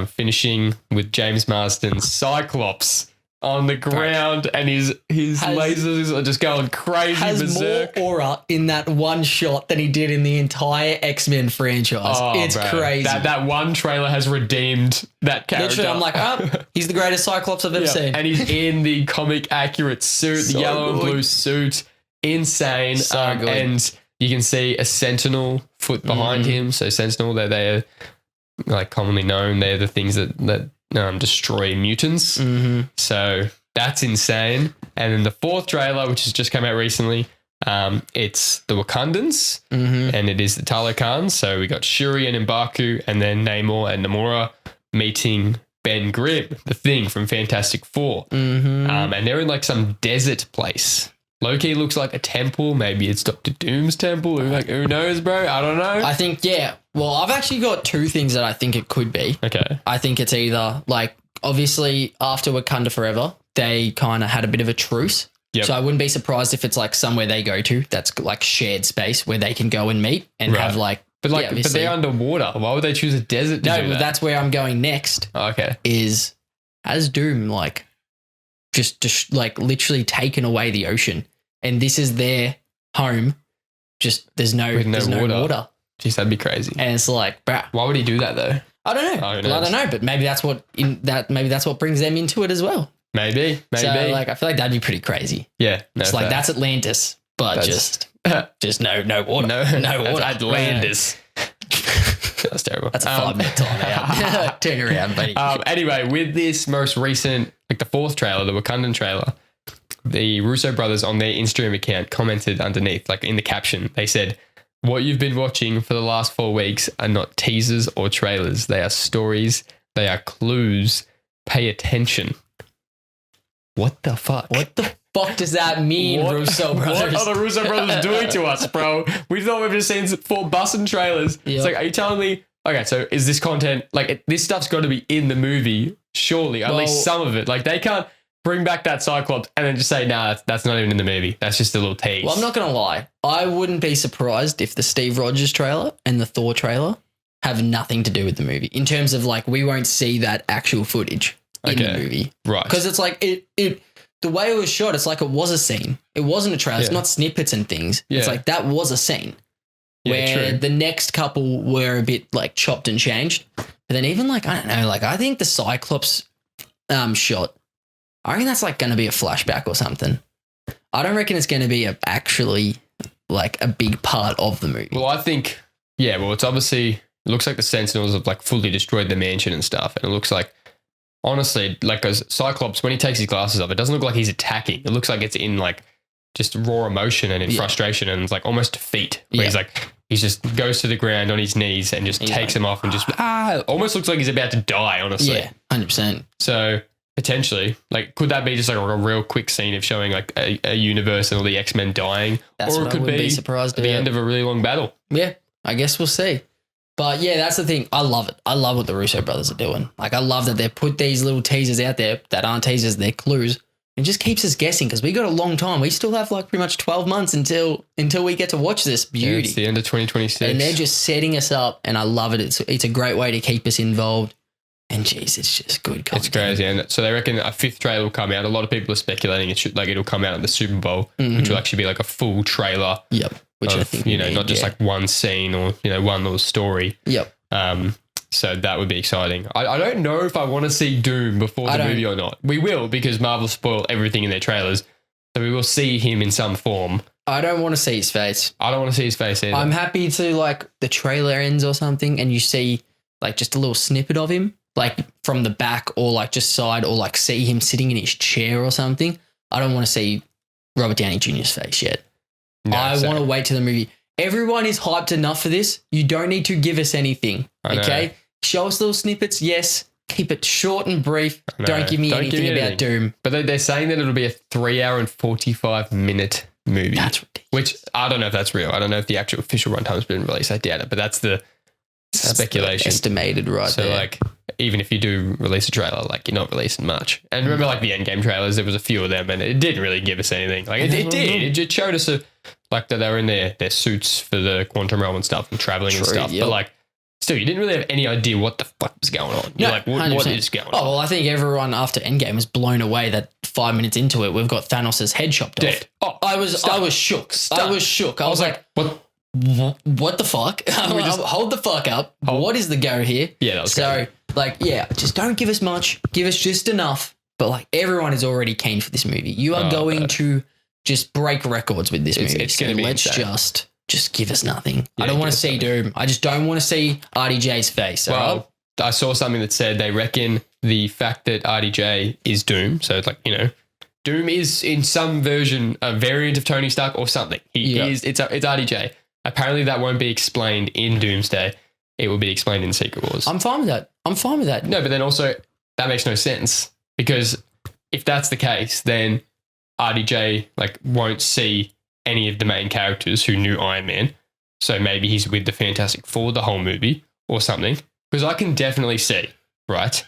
Finishing with James Marsden's Cyclops on the ground, and his lasers are just going crazy berserk. Has more aura in that one shot than he did in the entire X-Men franchise. It's crazy. That one trailer has redeemed that character. Literally, I'm like, he's the greatest Cyclops I've ever seen. And he's in the comic accurate suit, the yellow and blue suit. Insane. So good. And you can see a Sentinel foot behind him. So Sentinel, they are like commonly known. They're the things that destroy mutants. Mm-hmm. So that's insane. And then the fourth trailer, which has just come out recently, it's the Wakandans, and it is the Talokans. So we got Shuri and M'Baku, and then Namor and Namora meeting Ben Grimm, the Thing from Fantastic Four. And they're in like some desert place. Loki looks like a temple. Maybe it's Doctor Doom's temple. Who knows, bro? I don't know. I think, yeah. Well, I've actually got two things that I think it could be. Okay. I think it's either like, obviously after Wakanda Forever, they kind of had a bit of a truce. Yep. So I wouldn't be surprised if it's like somewhere they go to that's like shared space where they can go and meet and have like. But they're underwater. Why would they choose a desert to do that? That's where I'm going next. Oh, okay. Is has Doom like just like literally taken away the ocean, and this is their home. Just there's no water. Jeez, that'd be crazy. And it's like, bruh. Why would he do that though? I don't know. I don't know, but maybe that's what brings them into it as well. Maybe. So like, I feel like that'd be pretty crazy. Yeah. No, it's like that's Atlantis, but just no water. No water. Atlantis. That's terrible. That's a 5-minute time out. Turn around, buddy. Anyway, with this most recent, like the fourth trailer, the Wakandan trailer, the Russo brothers on their Instagram account commented underneath, like in the caption, they said, "What you've been watching for the last 4 weeks are not teasers or trailers. They are stories. They are clues. Pay attention." What the fuck? What the fuck does that mean, Russo brothers? What are the Russo brothers doing to us, bro? We thought we've just seen 4 bussin' trailers. Yep. It's like, are you telling me, okay, so is this content, like this stuff's got to be in the movie, surely, at least some of it. Like they can't bring back that Cyclops and then just say, nah, that's not even in the movie. That's just a little tease. Well, I'm not going to lie. I wouldn't be surprised if the Steve Rogers trailer and the Thor trailer have nothing to do with the movie in terms of like, we won't see that actual footage in the movie. Right. Because it's like, the way it was shot, it's like it was a scene. It wasn't a trailer. Yeah. It's not snippets and things. Yeah. It's like that was a scene. Where the next couple were a bit like chopped and changed. But then even like, I don't know, like I think the Cyclops shot, I reckon that's like going to be a flashback or something. I don't reckon it's going to be actually like a big part of the movie. Well, I think, it's obviously, it looks like the Sentinels have like fully destroyed the mansion and stuff. And it looks like, honestly, like as Cyclops, when he takes his glasses off, it doesn't look like he's attacking. It looks like it's in like just raw emotion and in frustration and it's like almost defeat. Where he just goes to the ground on his knees and just takes them off and just almost looks like he's about to die, honestly. Yeah, 100%. So potentially, like, could that be just like a real quick scene of showing like a universe and all the X-Men dying? Or it could be surprised at the end of a really long battle. Yeah, I guess we'll see. But yeah, that's the thing. I love it. I love what the Russo brothers are doing. Like, I love that they put these little teasers out there that aren't teasers, they're clues. It just keeps us guessing because we got a long time. We still have like pretty much 12 months until we get to watch this beauty. Yeah, it's the end of 2026. And they're just setting us up and I love it. It's a great way to keep us involved. And geez, it's just good content. It's crazy. And so they reckon a 5th trailer will come out. A lot of people are speculating it'll come out at the Super Bowl, which will actually be like a full trailer. Yep. Which I think not just like one scene or, one little story. Yep. So that would be exciting. I don't know if I want to see Doom before the movie or not. We will because Marvel spoil everything in their trailers. So we will see him in some form. I don't want to see his face. I don't want to see his face either. I'm happy to like the trailer ends or something and you see like just a little snippet of him like from the back or like just side or like see him sitting in his chair or something. I don't want to see Robert Downey Jr.'s face yet. No, I want to wait till the movie. Everyone is hyped enough for this. You don't need to give us anything. Okay? Show us little snippets. Yes. Keep it short and brief. Don't give me anything about Doom. But they're saying that it'll be a 3-hour and 45-minute movie. That's ridiculous. Which I don't know if that's real. I don't know if the actual official runtime's been released. I doubt it. But that's the speculation. Estimated there. So like, even if you do release a trailer, like you're not releasing much. And remember like the Endgame trailers, there was a few of them and it didn't really give us anything. Like it did. It just showed us like that they were in their suits for the quantum realm and stuff and traveling and stuff. Yep. But like, still, you didn't really have any idea what the fuck was going on. You're like, what is going on? Oh, well, I think everyone after Endgame was blown away that 5 minutes into it, we've got Thanos' head chopped off. Oh, I was shook. I was shook. I was like, what the fuck? Hold the fuck up. What is the go here? Yeah, that was crazy. Like, just don't give us much. Give us just enough. But like, everyone is already keen for this movie. You are going to just break records with this movie. It's going to be insane. Just give us nothing. I don't want to see Doom. I just don't want to see RDJ's face. Well, I saw something that said they reckon the fact that RDJ is Doom. So it's like, Doom is in some version a variant of Tony Stark or something. He is. It's RDJ. Apparently, that won't be explained in Doomsday. It will be explained in Secret Wars. I'm fine with that. No, but then also that makes no sense because if that's the case, then RDJ won't see any of the main characters who knew Iron Man. So maybe he's with the Fantastic Four the whole movie or something. Because I can definitely see, right?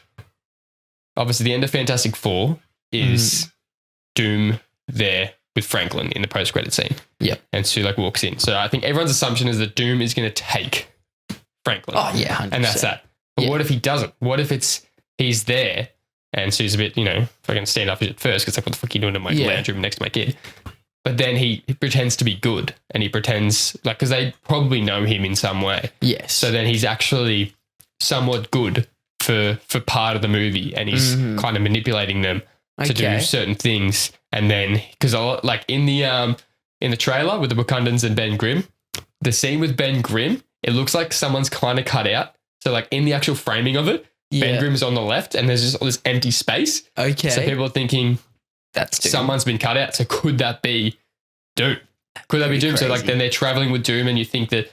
Obviously, the end of Fantastic Four is Doom there with Franklin in the post-credit scene. Yep. And Sue walks in. So I think everyone's assumption is that Doom is going to take Franklin. Oh, yeah, 100%. And that's that. But what if he doesn't? What if he's there and Sue's a bit, fucking stand up at first because what the fuck are you doing in my lounge room next to my kid? But then he pretends to be good and he pretends because they probably know him in some way. Yes. So then he's actually somewhat good for part of the movie and he's kind of manipulating them to do certain things. And then because in the trailer with the Wakandans and Ben Grimm, the scene with Ben Grimm, it looks like someone's kind of cut out. So in the actual framing of it, Ben Grimm's on the left and there's just all this empty space. Okay. So people are thinking that's Doom. Someone's been cut out. So could that be Doom? Could that be Doom? Crazy. So then they're traveling with Doom and you think that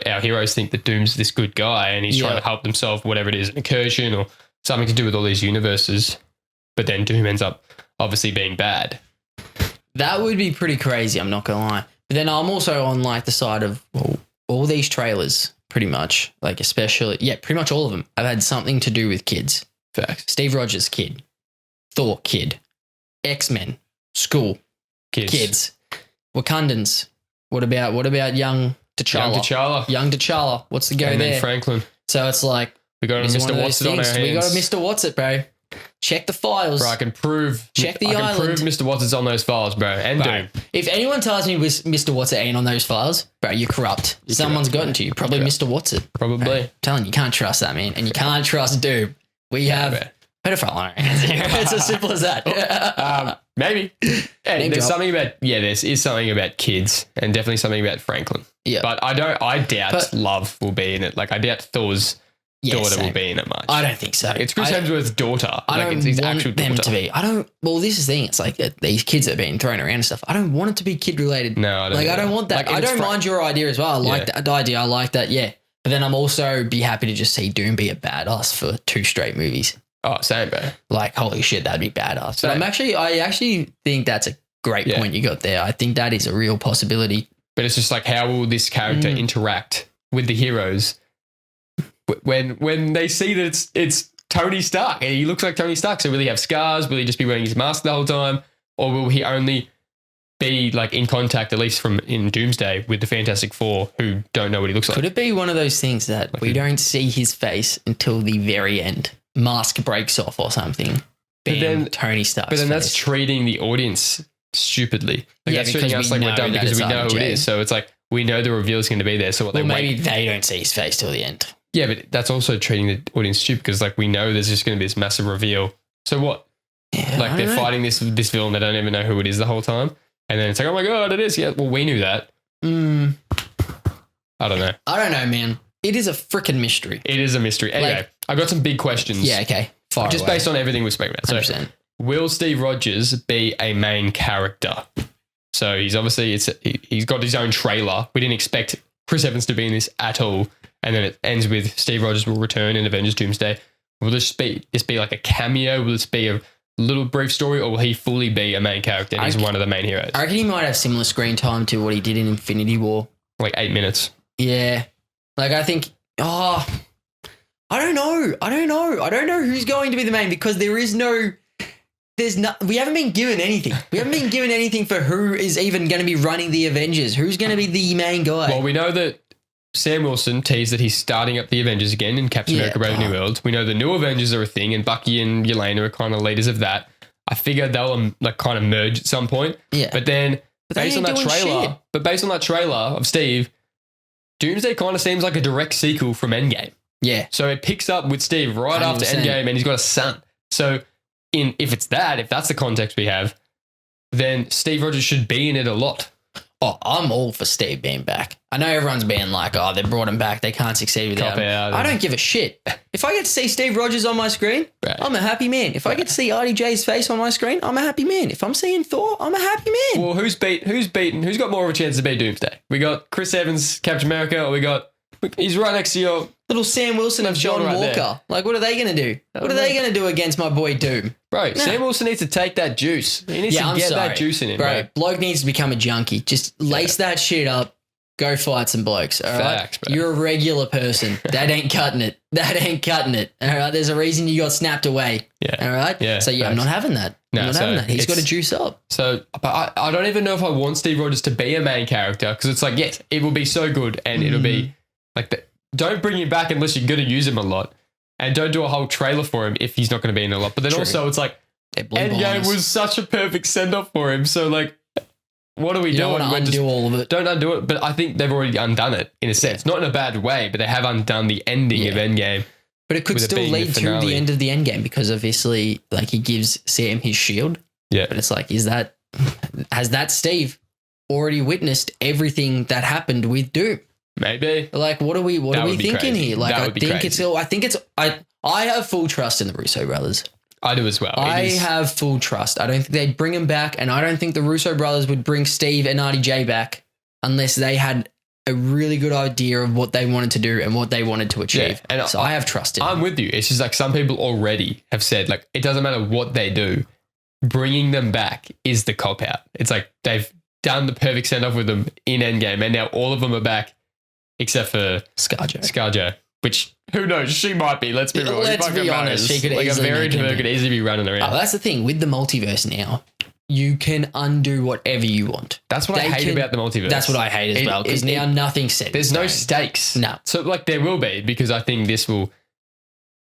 our heroes think that Doom's this good guy and he's trying to help them solve whatever it is, an incursion or something to do with all these universes. But then Doom ends up obviously being bad. That would be pretty crazy, I'm not going to lie. But then I'm also on the side of all these trailers, pretty much, especially, pretty much all of them have had something to do with kids. Facts. Steve Rogers, kid. Thor, kid. X-Men, school, kids. Wakandans. What about young T'Challa? Young T'Challa. What's the go and there? Then Franklin. So it's we got a Mr. Watson on our hands. We got a Mr. Watson, bro. Check the files. Bro, I can prove. Check the I island. can prove Mr. Watson's on those files, bro. And Doom. If anyone tells me Mr. Watson ain't on those files, bro, you're corrupt. Someone's gotten to you. Probably Mr. Watson. Probably. Bro, I'm telling you, you can't trust that, man. And you can't trust Doom. We have pedophile on our hands here. It's as simple as that. Maybe. And there's something about kids and definitely something about Franklin. Yeah. But I doubt Love will be in it. I doubt Thor's daughter will be in it much. I don't think so. It's Chris Hemsworth's daughter. I don't want them to be. Well, this is the thing. It's these kids that are being thrown around and stuff. I don't want it to be kid related. No, I don't. I don't want that. I don't mind your idea as well. I like that idea. I like that. Yeah. But then I'm also be happy to just see Doom be a badass for 2 straight movies. Oh, same, bro. Holy shit, that'd be badass. But I actually think that's a great point you got there. I think that is a real possibility. But it's just how will this character interact with the heroes when they see that it's Tony Stark and he looks like Tony Stark? So will he have scars? Will he just be wearing his mask the whole time? Or will he only be in contact, at least in Doomsday, with the Fantastic Four who don't know what he looks like? Could it be one of those things that we don't see his face until the very end? Mask breaks off or something. Bam, Tony Stark. But then that's treating the audience stupidly. That's treating us we're dumb because we know who it is. So it's we know the reveal is going to be there. So maybe they don't see his face till the end. Yeah, but that's also treating the audience stupid because we know there's just going to be this massive reveal. So what? Yeah, they're fighting this villain. They don't even know who it is the whole time. And then it's oh my God, it is. Yeah, well, we knew that. I don't know. I don't know, man. It is a freaking mystery. It is a mystery. Anyway, I've got some big questions. Yeah, okay. Just based on everything we've spoken about. 100%. So, will Steve Rogers be a main character? So he's obviously, he's got his own trailer. We didn't expect Chris Evans to be in this at all. And then it ends with Steve Rogers will return in Avengers Doomsday. Will this be like a cameo? Will this be a little brief story, or will he fully be a main character and he's one of the main heroes? I reckon he might have similar screen time to what he did in Infinity War. 8 minutes. Yeah. I think, I don't know. I don't know who's going to be the main because we haven't been given anything. We haven't been given anything for who is even going to be running the Avengers. Who's going to be the main guy? Well, we know that Sam Wilson teased that he's starting up the Avengers again in Captain America Brave New World. We know the new Avengers are a thing and Bucky and Yelena are kind of leaders of that. I figure they'll kind of merge at some point. Yeah. But based on that trailer of Steve, Doomsday kind of seems like a direct sequel from Endgame. Yeah. So it picks up with Steve right 100%. After Endgame and he's got a son. So if that's the context we have, then Steve Rogers should be in it a lot. Oh, I'm all for Steve being back. I know everyone's being like, oh, they brought him back. They can't succeed without him. I don't give a shit. If I get to see Steve Rogers on my screen, I'm a happy man. If I get to see RDJ's face on my screen, I'm a happy man. If I'm seeing Thor, I'm a happy man. Well, who's got more of a chance to beat Doomsday? We got Chris Evans, Captain America, or he's right next to your little Sam Wilson of John Walker. There. Like, what are they going to do? What are they going to do against my boy Doom? Bro, Sam Wilson needs to take that juice. He needs to get that juice in him, bro. Bloke needs to become a junkie. Just lace that shit up. Go fight some blokes, all right? Facts, bro. You're a regular person. That ain't cutting it. All right? There's a reason you got snapped away. Yeah. All right? Yeah, so, I'm not having that. I'm not having that. He's got to juice up. So, but I don't even know if I want Steve Rogers to be a main character because it's like, yes, it will be so good and it'll be like, don't bring him back unless you're going to use him a lot. And don't do a whole trailer for him if he's not going to be in a lot. But then also it's like, Endgame was such a perfect send-off for him. So, like, what are we doing? Don't undo all of it. Don't undo it. But I think they've already undone it in a sense. Not in a bad way, but they have undone the ending of Endgame. But it could still lead to the end of the Endgame because obviously, like, he gives Sam his shield. Yeah. But it's like, has that Steve already witnessed everything that happened with Doom? Maybe. Like, what are we thinking here? Like, I have full trust in the Russo brothers. I do as well. I have full trust. I don't think they'd bring him back, and I don't think the Russo brothers would bring Steve and RDJ back unless they had a really good idea of what they wanted to do and what they wanted to achieve. Yeah, and so I have trust in them. I'm with you. It's just like some people already have said, like, it doesn't matter what they do. Bringing them back is the cop-out. It's like they've done the perfect send-off with them in Endgame, and now all of them are back except for ScarJo, which, who knows? She might be. Let's be real. Let's be honest. She could like easily a variant of her could easily be running around. Oh, that's the thing. With the multiverse now, you can undo whatever you want. That's what I hate about the multiverse. That's what I hate as well, because now nothing's set. There's no stakes. No. So, like, there will be, because I think this will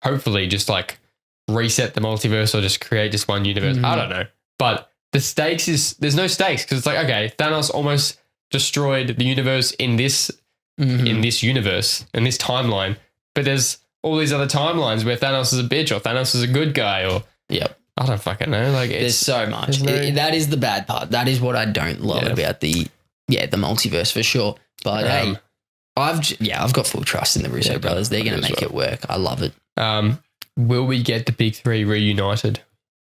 hopefully just, like, reset the multiverse or just create just one universe. I don't know. But the stakes there's no stakes, because it's like, okay, Thanos almost destroyed the universe in this universe, in this timeline. But there's all these other timelines where Thanos is a bitch or Thanos is a good guy or... Yep. I don't fucking know. Like, there's so much. That is the bad part. That is what I don't love about the multiverse for sure. But hey, I've got full trust in the Russo brothers. They're going to make it work. I love it. Will we get the big three reunited?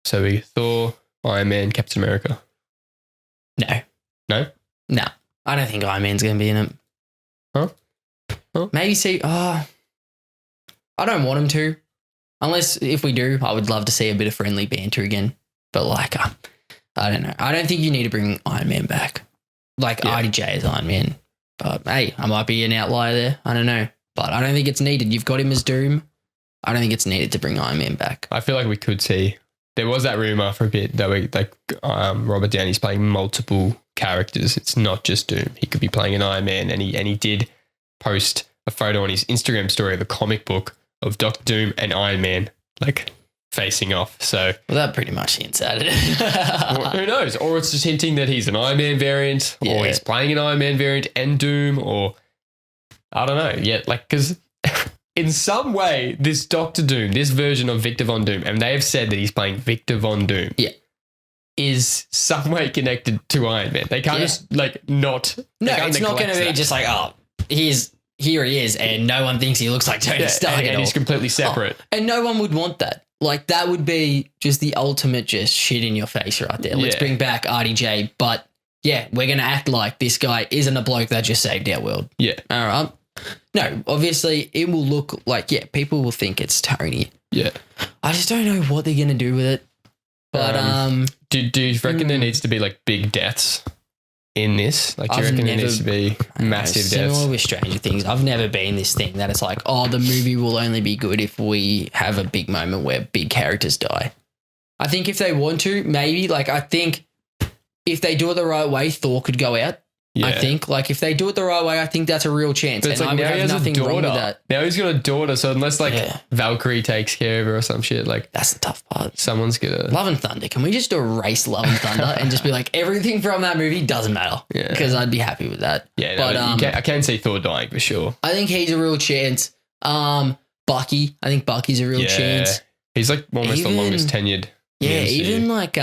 So we Thor, Iron Man, Captain America. No. No? No. I don't think Iron Man's going to be in it. Huh? Maybe I don't want him to. Unless if we do, I would love to see a bit of friendly banter again. But like, I don't know. I don't think you need to bring Iron Man back. Like RDJ is Iron Man. But hey, I might be an outlier there. I don't know. But I don't think it's needed. You've got him as Doom. I don't think it's needed to bring Iron Man back. I feel like we could see. There was that rumor for a bit that Robert Downey's playing multiple characters. It's not just Doom. He could be playing an Iron Man, and he did post a photo on his Instagram story of a comic book of Doctor Doom and Iron Man, like, facing off. So, well, that pretty much hints at it. Who knows? Or it's just hinting that he's an Iron Man variant, or he's playing an Iron Man variant and Doom, or I don't know yet. Like, because in some way, this Doctor Doom, this version of Victor Von Doom, and they have said that he's playing Victor Von Doom, is some way connected to Iron Man. They can't just like not. No, it's not going to be just like, oh, here he is, and no one thinks he looks like Tony Stark and he's completely separate. And no one would want that. Like, that would be just the ultimate just shit in your face right there. Let's bring back RDJ, but we're going to act like this guy isn't a bloke that just saved our world. Yeah. All right. No, obviously it will look like, people will think it's Tony. Yeah. I just don't know what they're going to do with it. But do you reckon there needs to be like big deaths in this? Like, do you reckon there needs to be massive deaths? Similar with Stranger Things, I've never been this thing that it's like, oh, the movie will only be good if we have a big moment where big characters die. I think if they want to, maybe, like, I think if they do it the right way, Thor could go out. Yeah. I think, like, if they do it the right way, I think that's a real chance. But and like, I would have nothing wrong with that. Now he's got a daughter, so unless like Valkyrie takes care of her or some shit, like, that's the tough part. Someone's gonna Love and Thunder. Can we just erase Love and Thunder and just be like, everything from that movie doesn't matter? Yeah, because I'd be happy with that. Yeah, but I can see Thor dying for sure. I think he's a real chance. Bucky. I think Bucky's a real chance. He's like almost the longest tenured. Yeah, even like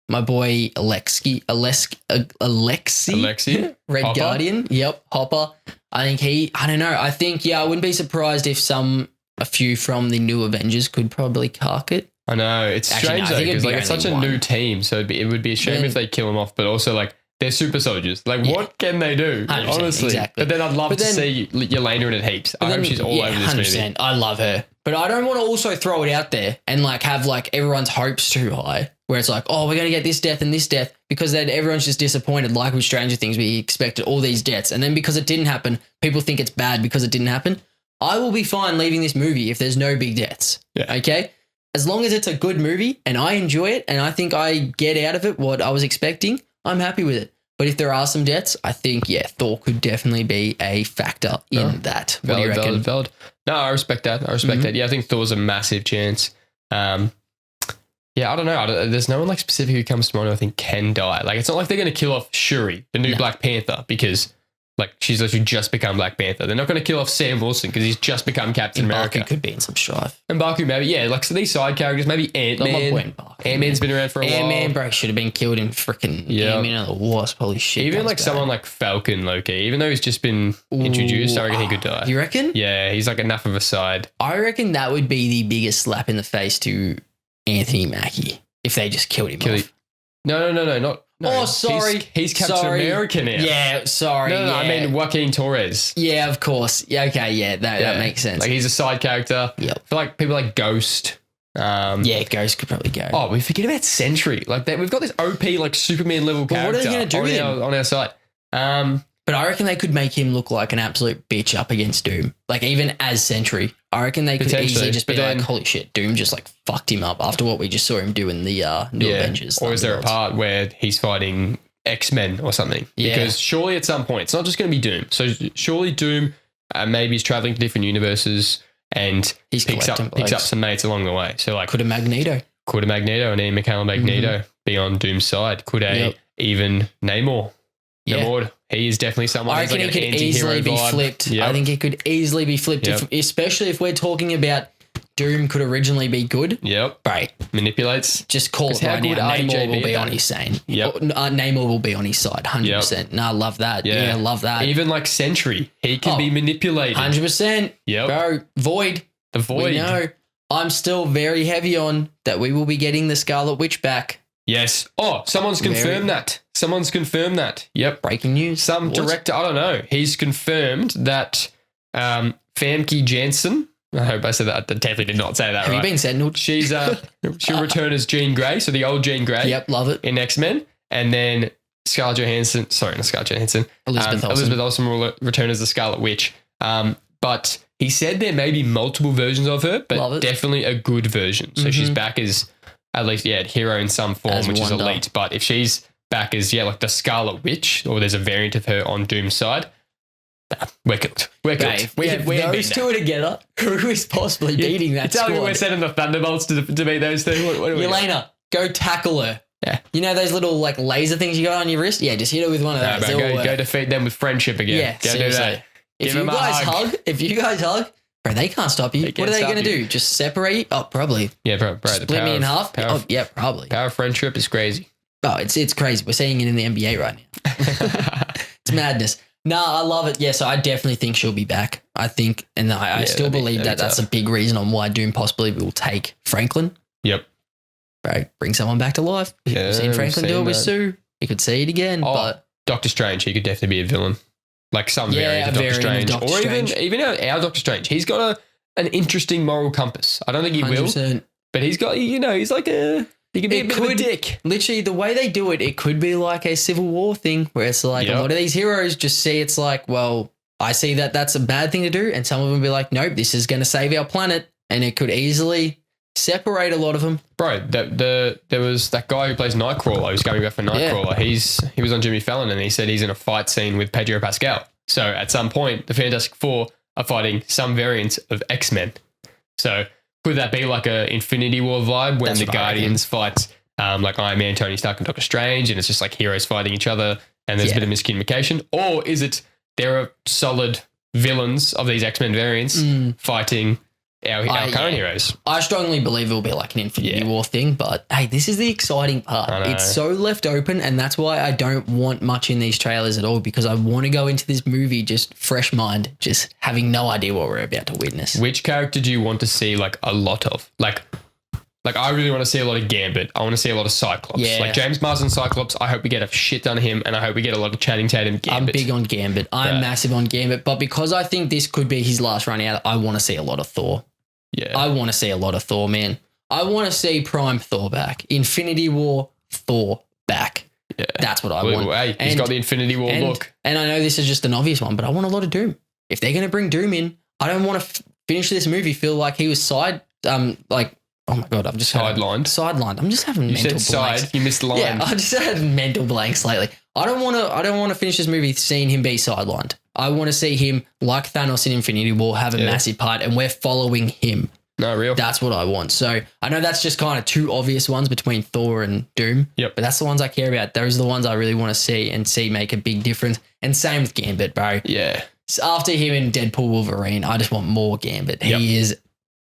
my boy Alexi, Red Hopper? Guardian. Yep, Hopper. I think I don't know. I think, I wouldn't be surprised if a few from the new Avengers could probably cark it. I know. It's Actually, strange no, I though, think it'd because be it's such a only new one. team. So it would be a shame Then- if they kill him off, but also like they're super soldiers. Like what can they do? 100%, Honestly. exactly. But then I'd love But to then- see Yelena in it heaps. I hope she's all over this movie. 100%. I love her. But I don't want to also throw it out there and like have like everyone's hopes too high where it's like, oh, we're going to get this death and this death, because then everyone's just disappointed. Like with Stranger Things, we expected all these deaths. And then because it didn't happen, people think it's bad because it didn't happen. I will be fine leaving this movie if there's no big deaths. Yeah. Okay? As long as it's a good movie and I enjoy it and I think I get out of it what I was expecting, I'm happy with it. But if there are some deaths, I think, Thor could definitely be a factor in that. What do you reckon? Valid. No, I respect that. That. Yeah, I think Thor's a massive chance. I don't know. There's no one like specific who comes to mind who I think can die. Like, it's not like they're going to kill off Shuri, the new Black Panther, because like she's literally just become Black Panther. They're not going to kill off Sam Wilson because he's just become Captain America. Mbaku could be in some strife. And Mbaku maybe, like so these side characters, maybe Ant-Man. Ant-Man's been around for a while. Ant-Man, bro, should have been killed in freaking Ant-Man and the Wasp. Holy shit. Even like someone like Falcon, low-key, even though he's just been introduced, I reckon he could die. You reckon? Yeah, he's like enough of a side. I reckon that would be the biggest slap in the face to Anthony Mackie if they just killed him off. No, not. No, oh, sorry. He's Captain America now. Yeah, sorry. No, I mean Joaquin Torres. Yeah, of course. Yeah, okay, that makes sense. Like he's a side character. Yep. I feel like people like Ghost. Ghost could probably go. Oh, we forget about Sentry. Like that, we've got this OP like Superman level character. What are they going to do with him? On our side? But I reckon they could make him look like an absolute bitch up against Doom. Like even as Sentry, I reckon they could easily just be like, holy shit, Doom just like fucked him up after what we just saw him do in the new Avengers. Or is there a part where he's fighting X-Men or something? Yeah. Because surely at some point, it's not just going to be Doom. So surely Doom maybe he's traveling to different universes and he's picks up some mates along the way. So like could a Magneto and Ian McKellen Magneto be on Doom's side? Could even Namor? Namor, he is definitely someone. I reckon like he could easily be flipped. Yep. I think he could easily be flipped, especially if we're talking about Doom could originally be good. Yep. Right. Manipulates. Just call it right now. Namor will be on his side. Yep. Namor will be on his side, 100%. Yep. No, I love that. Yeah, love that. Even like Sentry, he can be manipulated. 100%. Yep. Bro, Void. The Void. We know. I'm still very heavy on that we will be getting the Scarlet Witch back. Yes. Oh, someone's confirmed that. Yep. Breaking news. Some director, I don't know. He's confirmed that Famke Janssen, I hope I said that. I definitely did not say that Have right. you been sentineled? She'll return as Jean Grey, so the old Jean Grey. Yep, love it. In X-Men. And then Elizabeth Olsen will return as the Scarlet Witch. But he said there may be multiple versions of her, but definitely a good version. So she's back as at least, hero in some form, which is elite. But if she's back as, like the Scarlet Witch, or there's a variant of her on Doom's side, we're cooked. We're cooked. Those two are together. Who is possibly beating that squad? Tell me we're sending the Thunderbolts to beat those two. What Yelena, go tackle her. Yeah. You know those little like laser things you got on your wrist? Yeah, just hit her with one of those. Go defeat them with friendship again. Yeah, go do that. If you guys hug, bro, they can't stop you. What are they going to do? Just separate you? Oh, probably. Yeah, bro. Split me in half? Yeah, probably. Power of friendship is crazy. Oh, it's crazy. We're seeing it in the NBA right now. It's madness. No, I love it. Yeah, so I definitely think she'll be back. I think, and I still believe that's a big reason on why Doom possibly will take Franklin. Yep. Right, bring someone back to life. We've seen Franklin do it with Sue. You could see it again, but Doctor Strange, he could definitely be a villain. Like some variant of Doctor Strange. Or even our Doctor Strange. He's got an interesting moral compass. I don't think he 100%. Will. But he's got, he's like he can be a bit of a dick. Literally, the way they do it, it could be like a Civil War thing where it's like a lot of these heroes just see it's like, well, I see that that's a bad thing to do. And some of them be like, nope, this is going to save our planet. And it could easily separate a lot of them. Bro, there was that guy who plays Nightcrawler who's going back for Nightcrawler. Yeah. He was on Jimmy Fallon and he said he's in a fight scene with Pedro Pascal. So at some point, the Fantastic Four are fighting some variant of X-Men. So could that be like a Infinity War vibe when the Guardians fight like Iron Man, Tony Stark and Doctor Strange and it's just like heroes fighting each other and there's a bit of miscommunication? Or is it there are solid villains of these X-Men variants fighting our current heroes. I strongly believe it'll be like an Infinity War thing, but hey, this is the exciting part. It's so left open, and that's why I don't want much in these trailers at all, because I want to go into this movie just fresh mind, just having no idea what we're about to witness. Which character do you want to see like a lot of? Like I really want to see a lot of Gambit. I want to see a lot of Cyclops. Yeah. Like James Marsden Cyclops, I hope we get a shit ton of him, and I hope we get a lot of Channing Tatum Gambit. I'm big on Gambit. I'm massive on Gambit, but because I think this could be his last run out, I want to see a lot of Thor. Yeah. I want to see a lot of Thor, man. I want to see Prime Thor back. Infinity War Thor back. Yeah. That's what I want. Hey, he's got the Infinity War look. And I know this is just an obvious one, but I want a lot of Doom. If they're going to bring Doom in, I don't want to finish this movie feel like he was oh my God, I've just sidelined. I'm just having mental blanks. Side, you missed the line. Yeah, I just had mental blanks lately. I don't want to finish this movie seeing him be sidelined. I want to see him, like Thanos in Infinity War, have a massive part, and we're following him. No, real. That's what I want. So I know that's just kind of two obvious ones between Thor and Doom. Yep. But that's the ones I care about. Those are the ones I really want to see make a big difference. And same with Gambit, bro. Yeah. So after him in Deadpool Wolverine, I just want more Gambit. He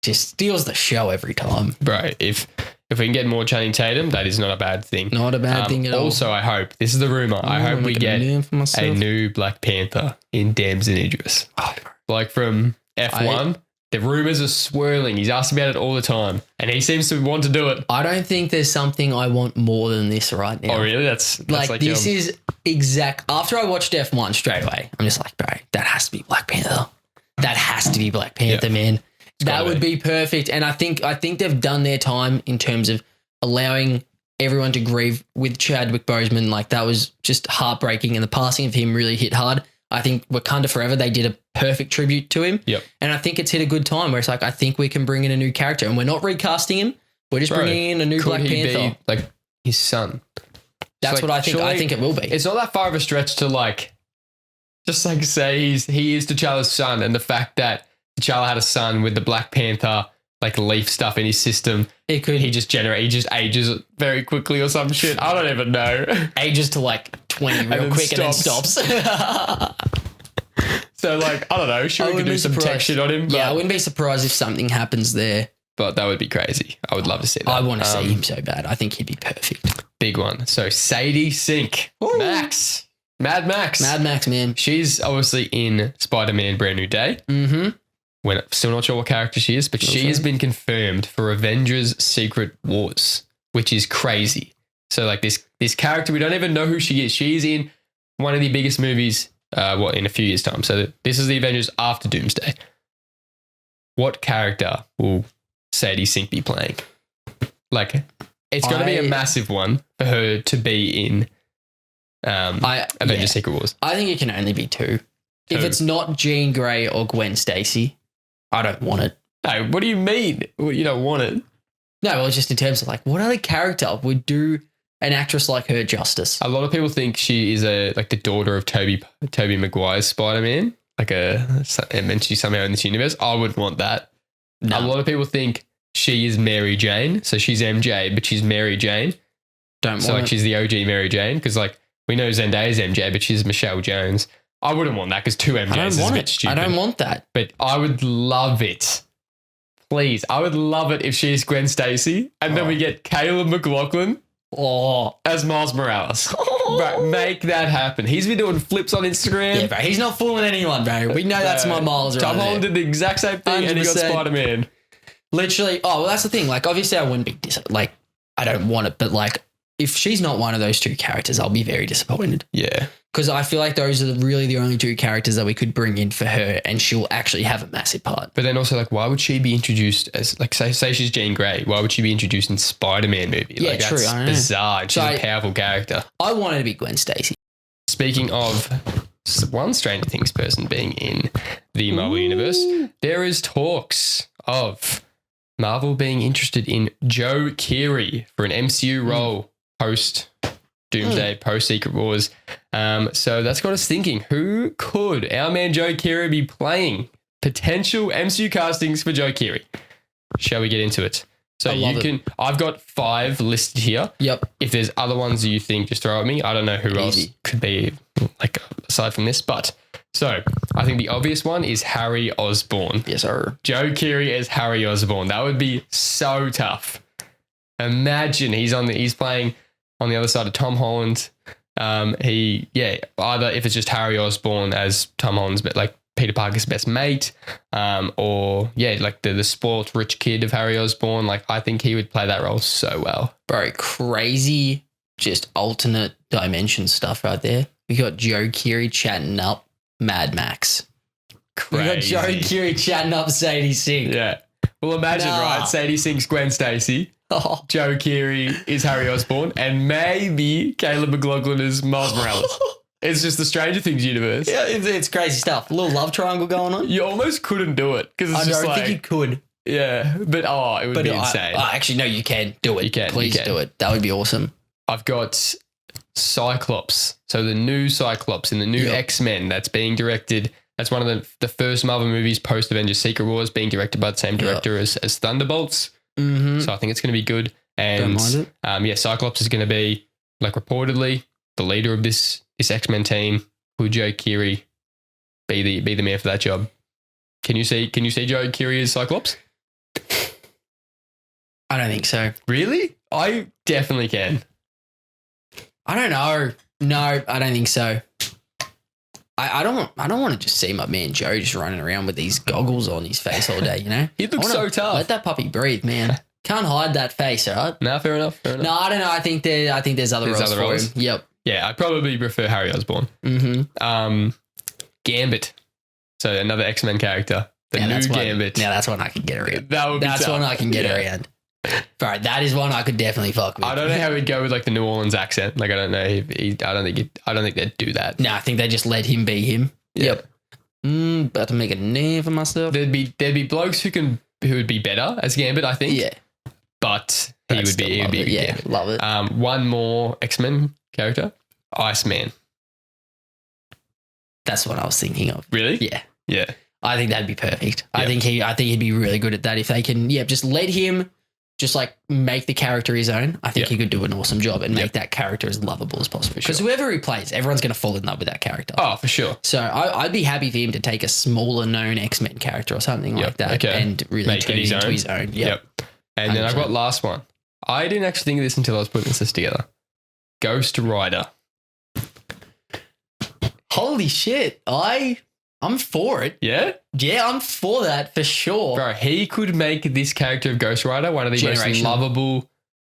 just steals the show every time. Bro, if we can get more Channing Tatum, that is not a bad thing. Not a bad thing at all. Also, I hope, this is the rumor, I hope we get a new Black Panther in Damson Idris. Oh, like from F1, the rumors are swirling. He's asked about it all the time, and he seems to want to do it. I don't think there's something I want more than this right now. Oh, really? That's like this is exact. After I watched F1 straight away, I'm just like, bro, that has to be Black Panther. That has to be Black Panther, man. That would be perfect. And I think they've done their time in terms of allowing everyone to grieve with Chadwick Boseman. Like, that was just heartbreaking, and the passing of him really hit hard. I think Wakanda Forever, they did a perfect tribute to him. Yep. And I think it's hit a good time where it's like, I think we can bring in a new character, and we're not recasting him. We're just bringing in a new Black Panther. Be like his son? That's what I think. I think it will be. It's not that far of a stretch to say he is T'Challa's son, and the fact that T'Challa had a son with the Black Panther leaf stuff in his system. He just ages very quickly or some shit. I don't even know. Ages to 20 real quick and then stops. So I don't know. Sure, we could do some tech shit on him. Yeah, I wouldn't be surprised if something happens there. But that would be crazy. I would love to see that. I want to see him so bad. I think he'd be perfect. Big one. So Sadie Sink. Ooh. Max. Mad Max. Mad Max, man. She's obviously in Spider-Man Brand New Day. Mm-hmm. We're still not sure what character she is, but she has been confirmed for Avengers Secret Wars, which is crazy. So this character, we don't even know who she is. She's in one of the biggest movies in a few years' time. So this is the Avengers after Doomsday. What character will Sadie Sink be playing? It's going to be a massive one for her to be in Avengers Secret Wars. I think it can only be two. If it's not Jean Grey or Gwen Stacy, I don't want it. No, what do you mean? You don't want it? No, well, it's just in terms of what other character would do an actress like her justice? A lot of people think she is the daughter of Tobey Maguire's Spider-Man, and she's somehow in this universe. I wouldn't want that. No. A lot of people think she is Mary Jane, so she's MJ, but she's Mary Jane. She's the OG Mary Jane, because we know Zendaya's MJ, but she's Michelle Jones. I wouldn't want that because two MJs is a bit stupid. I don't want that. But I would love it. Please. I would love it if she's Gwen Stacy and then we get Caleb McLaughlin as Miles Morales. Bro, make that happen. He's been doing flips on Instagram. Yeah, bro. He's not fooling anyone, bro. We know that's my Miles Tom Holland did the exact same thing 100%. And he got Spider-Man. Literally. Oh, well, that's the thing. Obviously I wouldn't be I don't want it, but if she's not one of those two characters, I'll be very disappointed. Yeah. Because I feel like those are really the only two characters that we could bring in for her, and she'll actually have a massive part. But then also, why would she be introduced as, say she's Jean Grey, why would she be introduced in Spider-Man movie? Yeah, true. That's bizarre. She's a powerful character. I wanted to be Gwen Stacy. Speaking of one Stranger Things person being in the Marvel Universe, there is talks of Marvel being interested in Joe Keery for an MCU role post Doomsday, post Secret Wars. So that's got us thinking, who could our man Joe Keery be playing? Potential MCU castings for Joe Keery. Shall we get into it? So I've got 5 listed here. Yep. If there's other ones you think, just throw at me. I don't know who else could be aside from this, but So I think the obvious one is Harry Osborn. Yes, sir. Joe Keery as Harry Osborn. That would be so tough. Imagine he's playing on the other side of Tom Holland. Either if it's just Harry Osborn as Tom Holland's, but like Peter Parker's best mate, like the spoiled rich kid of Harry Osborn. Like I think he would play that role so well. Bro, crazy, just alternate dimension stuff right there. We got Joe Keery chatting up Mad Max. Crazy. We got Joe Keery chatting up Sadie Sink. Yeah. Well, imagine, right? Sadie Sink's Gwen Stacy. Oh. Joe Keery is Harry Osborn, and maybe Caleb McLaughlin is Miles Morales. It's just the Stranger Things universe. Yeah, it's crazy stuff. A little love triangle going on. You almost couldn't do it because it's I don't think you could. Yeah, but it would be insane. Actually, no, you can do it. You can. Please do it. That would be awesome. I've got Cyclops. So the new Cyclops in the new X-Men that's being directed. That's one of the first Marvel movies post Avengers Secret Wars being directed by the same director as Thunderbolts. Mm-hmm. So I think it's going to be good. And don't mind it. Cyclops is going to be like reportedly the leader of this X-Men team. Would Joe Keery be the man for that job? Can you see Joe Keery as Cyclops? I don't think so. Really? I definitely can. I don't know. No, I don't think so. I don't want to just see my man Joe just running around with these goggles on his face all day, you know? He looks so tough. Let that puppy breathe, man. Can't hide that face, all right? No, fair enough. No, I don't know. I think there's other roles for him. Yep. Yeah, I'd probably prefer Harry Osborn. Mm-hmm. Gambit. So another X-Men character. Gambit. Now that's one I can get around. That's one I can get around. Bro, that is one I could definitely fuck with. I don't know how he'd go with like the New Orleans accent. Like I don't know. I don't think they'd do that. No, I think they just let him be him. Yeah. Yep. About to make a name for myself. There'd be blokes who would be better as Gambit, I think. Yeah. But he would be Gambit. Love it. One more X-Men character, Iceman. That's what I was thinking of. Really? Yeah. Yeah. I think that'd be perfect. Yep. I think he'd be really good at that if they can. Yeah, just let him. Just like make the character his own. I think he could do an awesome job and make that character as lovable as possible. Because whoever he plays, everyone's going to fall in love with that character. Oh, for sure. So I'd be happy for him to take a smaller known X-Men character or something like that and really make turn it into his own. Yep. And 100%. Then I've got last one. I didn't actually think of this until I was putting this list together. Ghost Rider. Holy shit. I'm for it. Yeah? Yeah, I'm for that for sure. Bro, he could make this character of Ghost Rider one of the most lovable,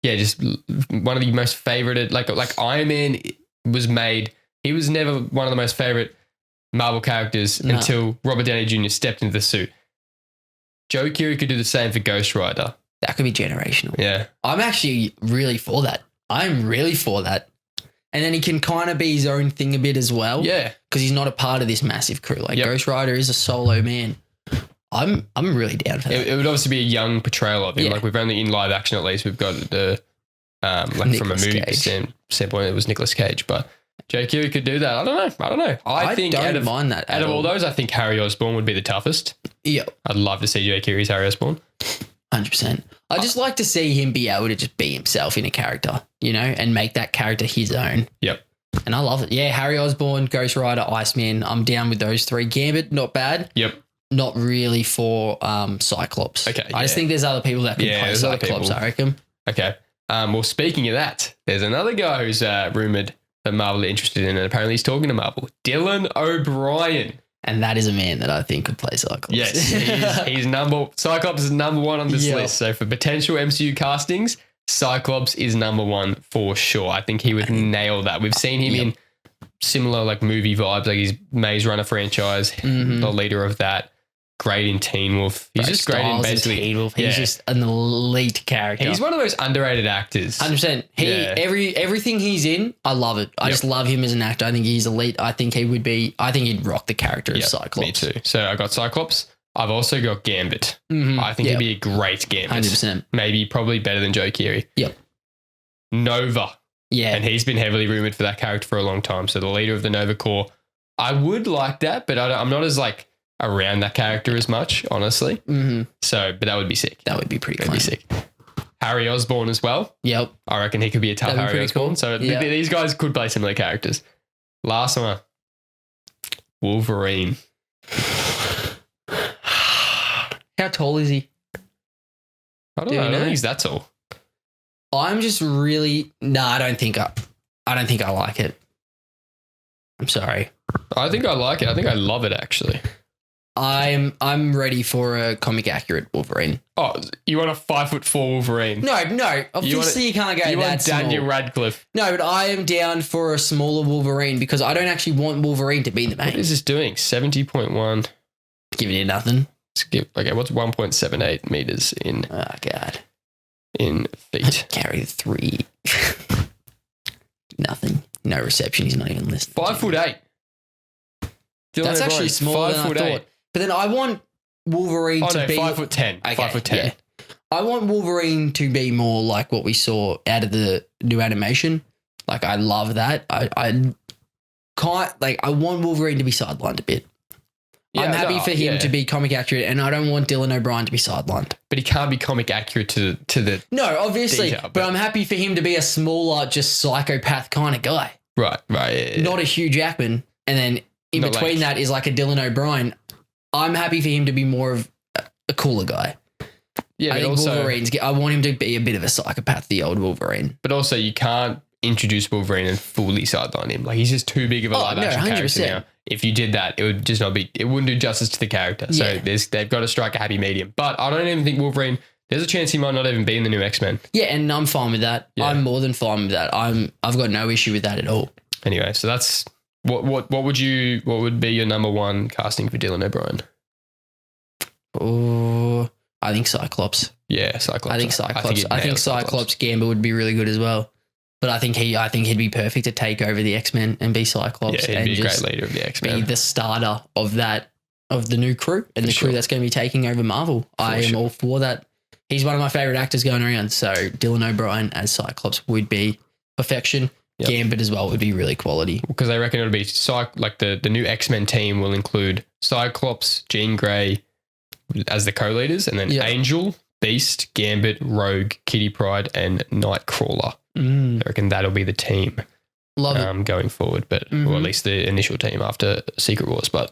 just one of the most favorited, like Iron Man was made, he was never one of the most favorite Marvel characters until Robert Downey Jr. stepped into the suit. Joe Keery could do the same for Ghost Rider. That could be generational. Yeah. I'm actually really for that. I'm really for that. And then he can kind of be his own thing a bit as well. Yeah. Because he's not a part of this massive crew. Like Ghost Rider is a solo man. I'm really down for that. It would obviously be a young portrayal of him. Yeah. Like we've only in live action at least, we've got the Nicolas from a movie standpoint, it was Nicolas Cage. But Joe Keery could do that. I don't know. I think don't mind that. Out of all those, I think Harry Osborn would be the toughest. Yep. I'd love to see Joe Keery's Harry Osborn. 100%. I just like to see him be able to just be himself in a character, you know, and make that character his own. Yep. And I love it. Yeah, Harry Osborn, Ghost Rider, Iceman. I'm down with those three. Gambit, not bad. Yep. Not really for Cyclops. Okay. I just think there's other people that can play Cyclops, I reckon. Okay. Well, speaking of that, there's another guy who's rumoured that Marvel are interested in, and apparently he's talking to Marvel. Dylan O'Brien. And that is a man that I think could play Cyclops. Yes, he's Cyclops is number one on this list. So for potential MCU castings, Cyclops is number one for sure. I think he would nail that. We've seen him in similar like movie vibes, like he's Maze Runner franchise, the leader of that. Great in Teen Wolf. He's just great in basically Teen Wolf. He's just an elite character. He's one of those underrated actors. 100%. Everything he's in, I love it. I just love him as an actor. I think he's elite. I think he'd rock the character of Cyclops. Me too. So I got Cyclops. I've also got Gambit. I think he'd be a great Gambit. 100%. Maybe probably better than Joe Keery. Yep. Nova. Yeah. And he's been heavily rumored for that character for a long time. So the leader of the Nova Corps. I would like that, but I'm not as like around that character as much, honestly. So, but that would be sick. That would be pretty That'd be sick. Harry Osborn as well. Yep. I reckon he could be a tough Harry Osborn. Cool. So these guys could play similar characters. Last one. Wolverine. How tall is he? I don't know. I don't think he's that tall. I'm just really I don't think I like it. I'm sorry. I think I like it. I think I love it actually. I'm ready for a comic accurate Wolverine. Oh, you want a 5'4" Wolverine? No. Obviously, you can't go you that want small. Daniel Radcliffe? No, but I am down for a smaller Wolverine because I don't actually want Wolverine to be the main. What is this doing? 70.1. Giving you nothing. Okay, what's 1.78 meters in? Oh God. In feet. Carry 3. Nothing. No reception. He's not even listening. 5'8". That's actually smaller than I thought. But then I want Wolverine to be 5'10". Okay, 5'10". Yeah. I want Wolverine to be more like what we saw out of the new animation. Like I love that. I want Wolverine to be sidelined a bit. Yeah, I'm happy for him to be comic accurate, and I don't want Dylan O'Brien to be sidelined. But he can't be comic accurate to the no, obviously. detail, but I'm happy for him to be a smaller, just psychopath kind of guy. Right. Yeah. Not a Hugh Jackman, and then in not between that is like a Dylan O'Brien. I'm happy for him to be more of a cooler guy. Yeah, I think also, Wolverine's. I want him to be a bit of a psychopath, the old Wolverine. But also, you can't introduce Wolverine and fully sideline him. Like he's just too big of a live action character now. If you did that, it would just not be. It wouldn't do justice to the character. So they've got to strike a happy medium. But I don't even think Wolverine. There's a chance he might not even be in the new X-Men. Yeah, and I'm fine with that. Yeah. I'm more than fine with that. I've got no issue with that at all. Anyway, so that's what would be your number one casting for Dylan O'Brien? Oh, I think Cyclops. Yeah, Cyclops. I think Cyclops Gambit would be really good as well. But I think he'd be perfect to take over the X-Men and be Cyclops. Yeah, he'd be a great leader of the X-Men. Be the starter of the new crew and the crew that's going to be taking over Marvel. I am all for that. He's one of my favorite actors going around. So Dylan O'Brien as Cyclops would be perfection. Yep. Gambit as well would be really quality. Because they reckon it'll be like the new X-Men team will include Cyclops, Jean Grey as the co-leaders, and then Angel, Beast, Gambit, Rogue, Kitty Pryde, and Nightcrawler. I reckon that'll be the team going forward, but or at least the initial team after Secret Wars. But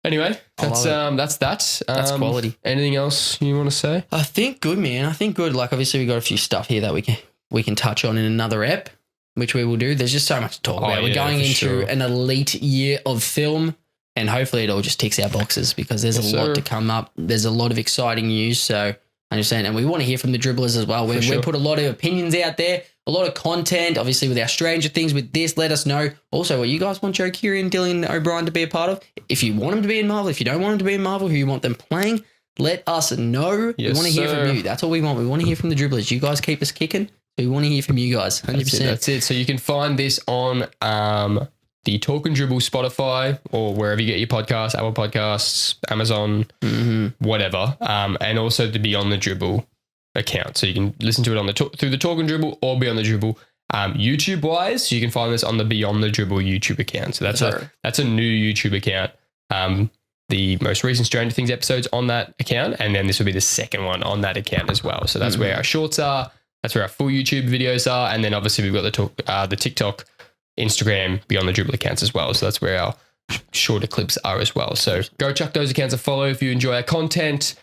anyway, that's that. That's quality. Anything else you want to say? I think good, man. I think good. Like obviously we got a few stuff here that we can touch on in another ep, which we will do. There's just so much to talk about. We're going into an elite year of film, and hopefully it all just ticks our boxes because there's a lot to come up. There's a lot of exciting news. So I understand, and we want to hear from the dribblers as well. We put a lot of opinions out there. A lot of content, obviously, with our Stranger Things, with this. Let us know also what you guys want Joe Keery and Dylan O'Brien to be a part of. If you want them to be in Marvel, if you don't want them to be in Marvel, who you want them playing, let us know. Yes, we want to hear from you. That's all we want. We want to hear from the dribblers. You guys keep us kicking. So we want to hear from you guys. 100%. That's it. So you can find this on the Talk and Dribble Spotify or wherever you get your podcasts, Apple Podcasts, Amazon, whatever. And also the Beyond the Dribble account, so you can listen to it on through the Talk and Dribble or Beyond the Dribble. YouTube wise, you can find this on the Beyond the Dribble YouTube account. So that's a new YouTube account. The most recent Stranger Things episodes on that account, and then this will be the second one on that account as well. So that's where our shorts are. That's where our full YouTube videos are, and then obviously we've got the TikTok, Instagram, Beyond the Dribble accounts as well. So that's where our shorter clips are as well. So go chuck those accounts a follow if you enjoy our content.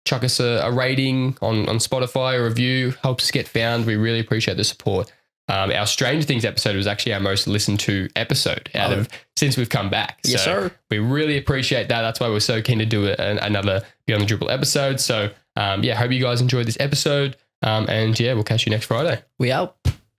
Chuck us a rating on Spotify, a review, helps us get found. We really appreciate the support. Our Stranger Things episode was actually our most listened to episode since we've come back. Yes, sir. We really appreciate that. That's why we're so keen to do another Beyond the Dribble episode. So hope you guys enjoyed this episode. And we'll catch you next Friday. We out.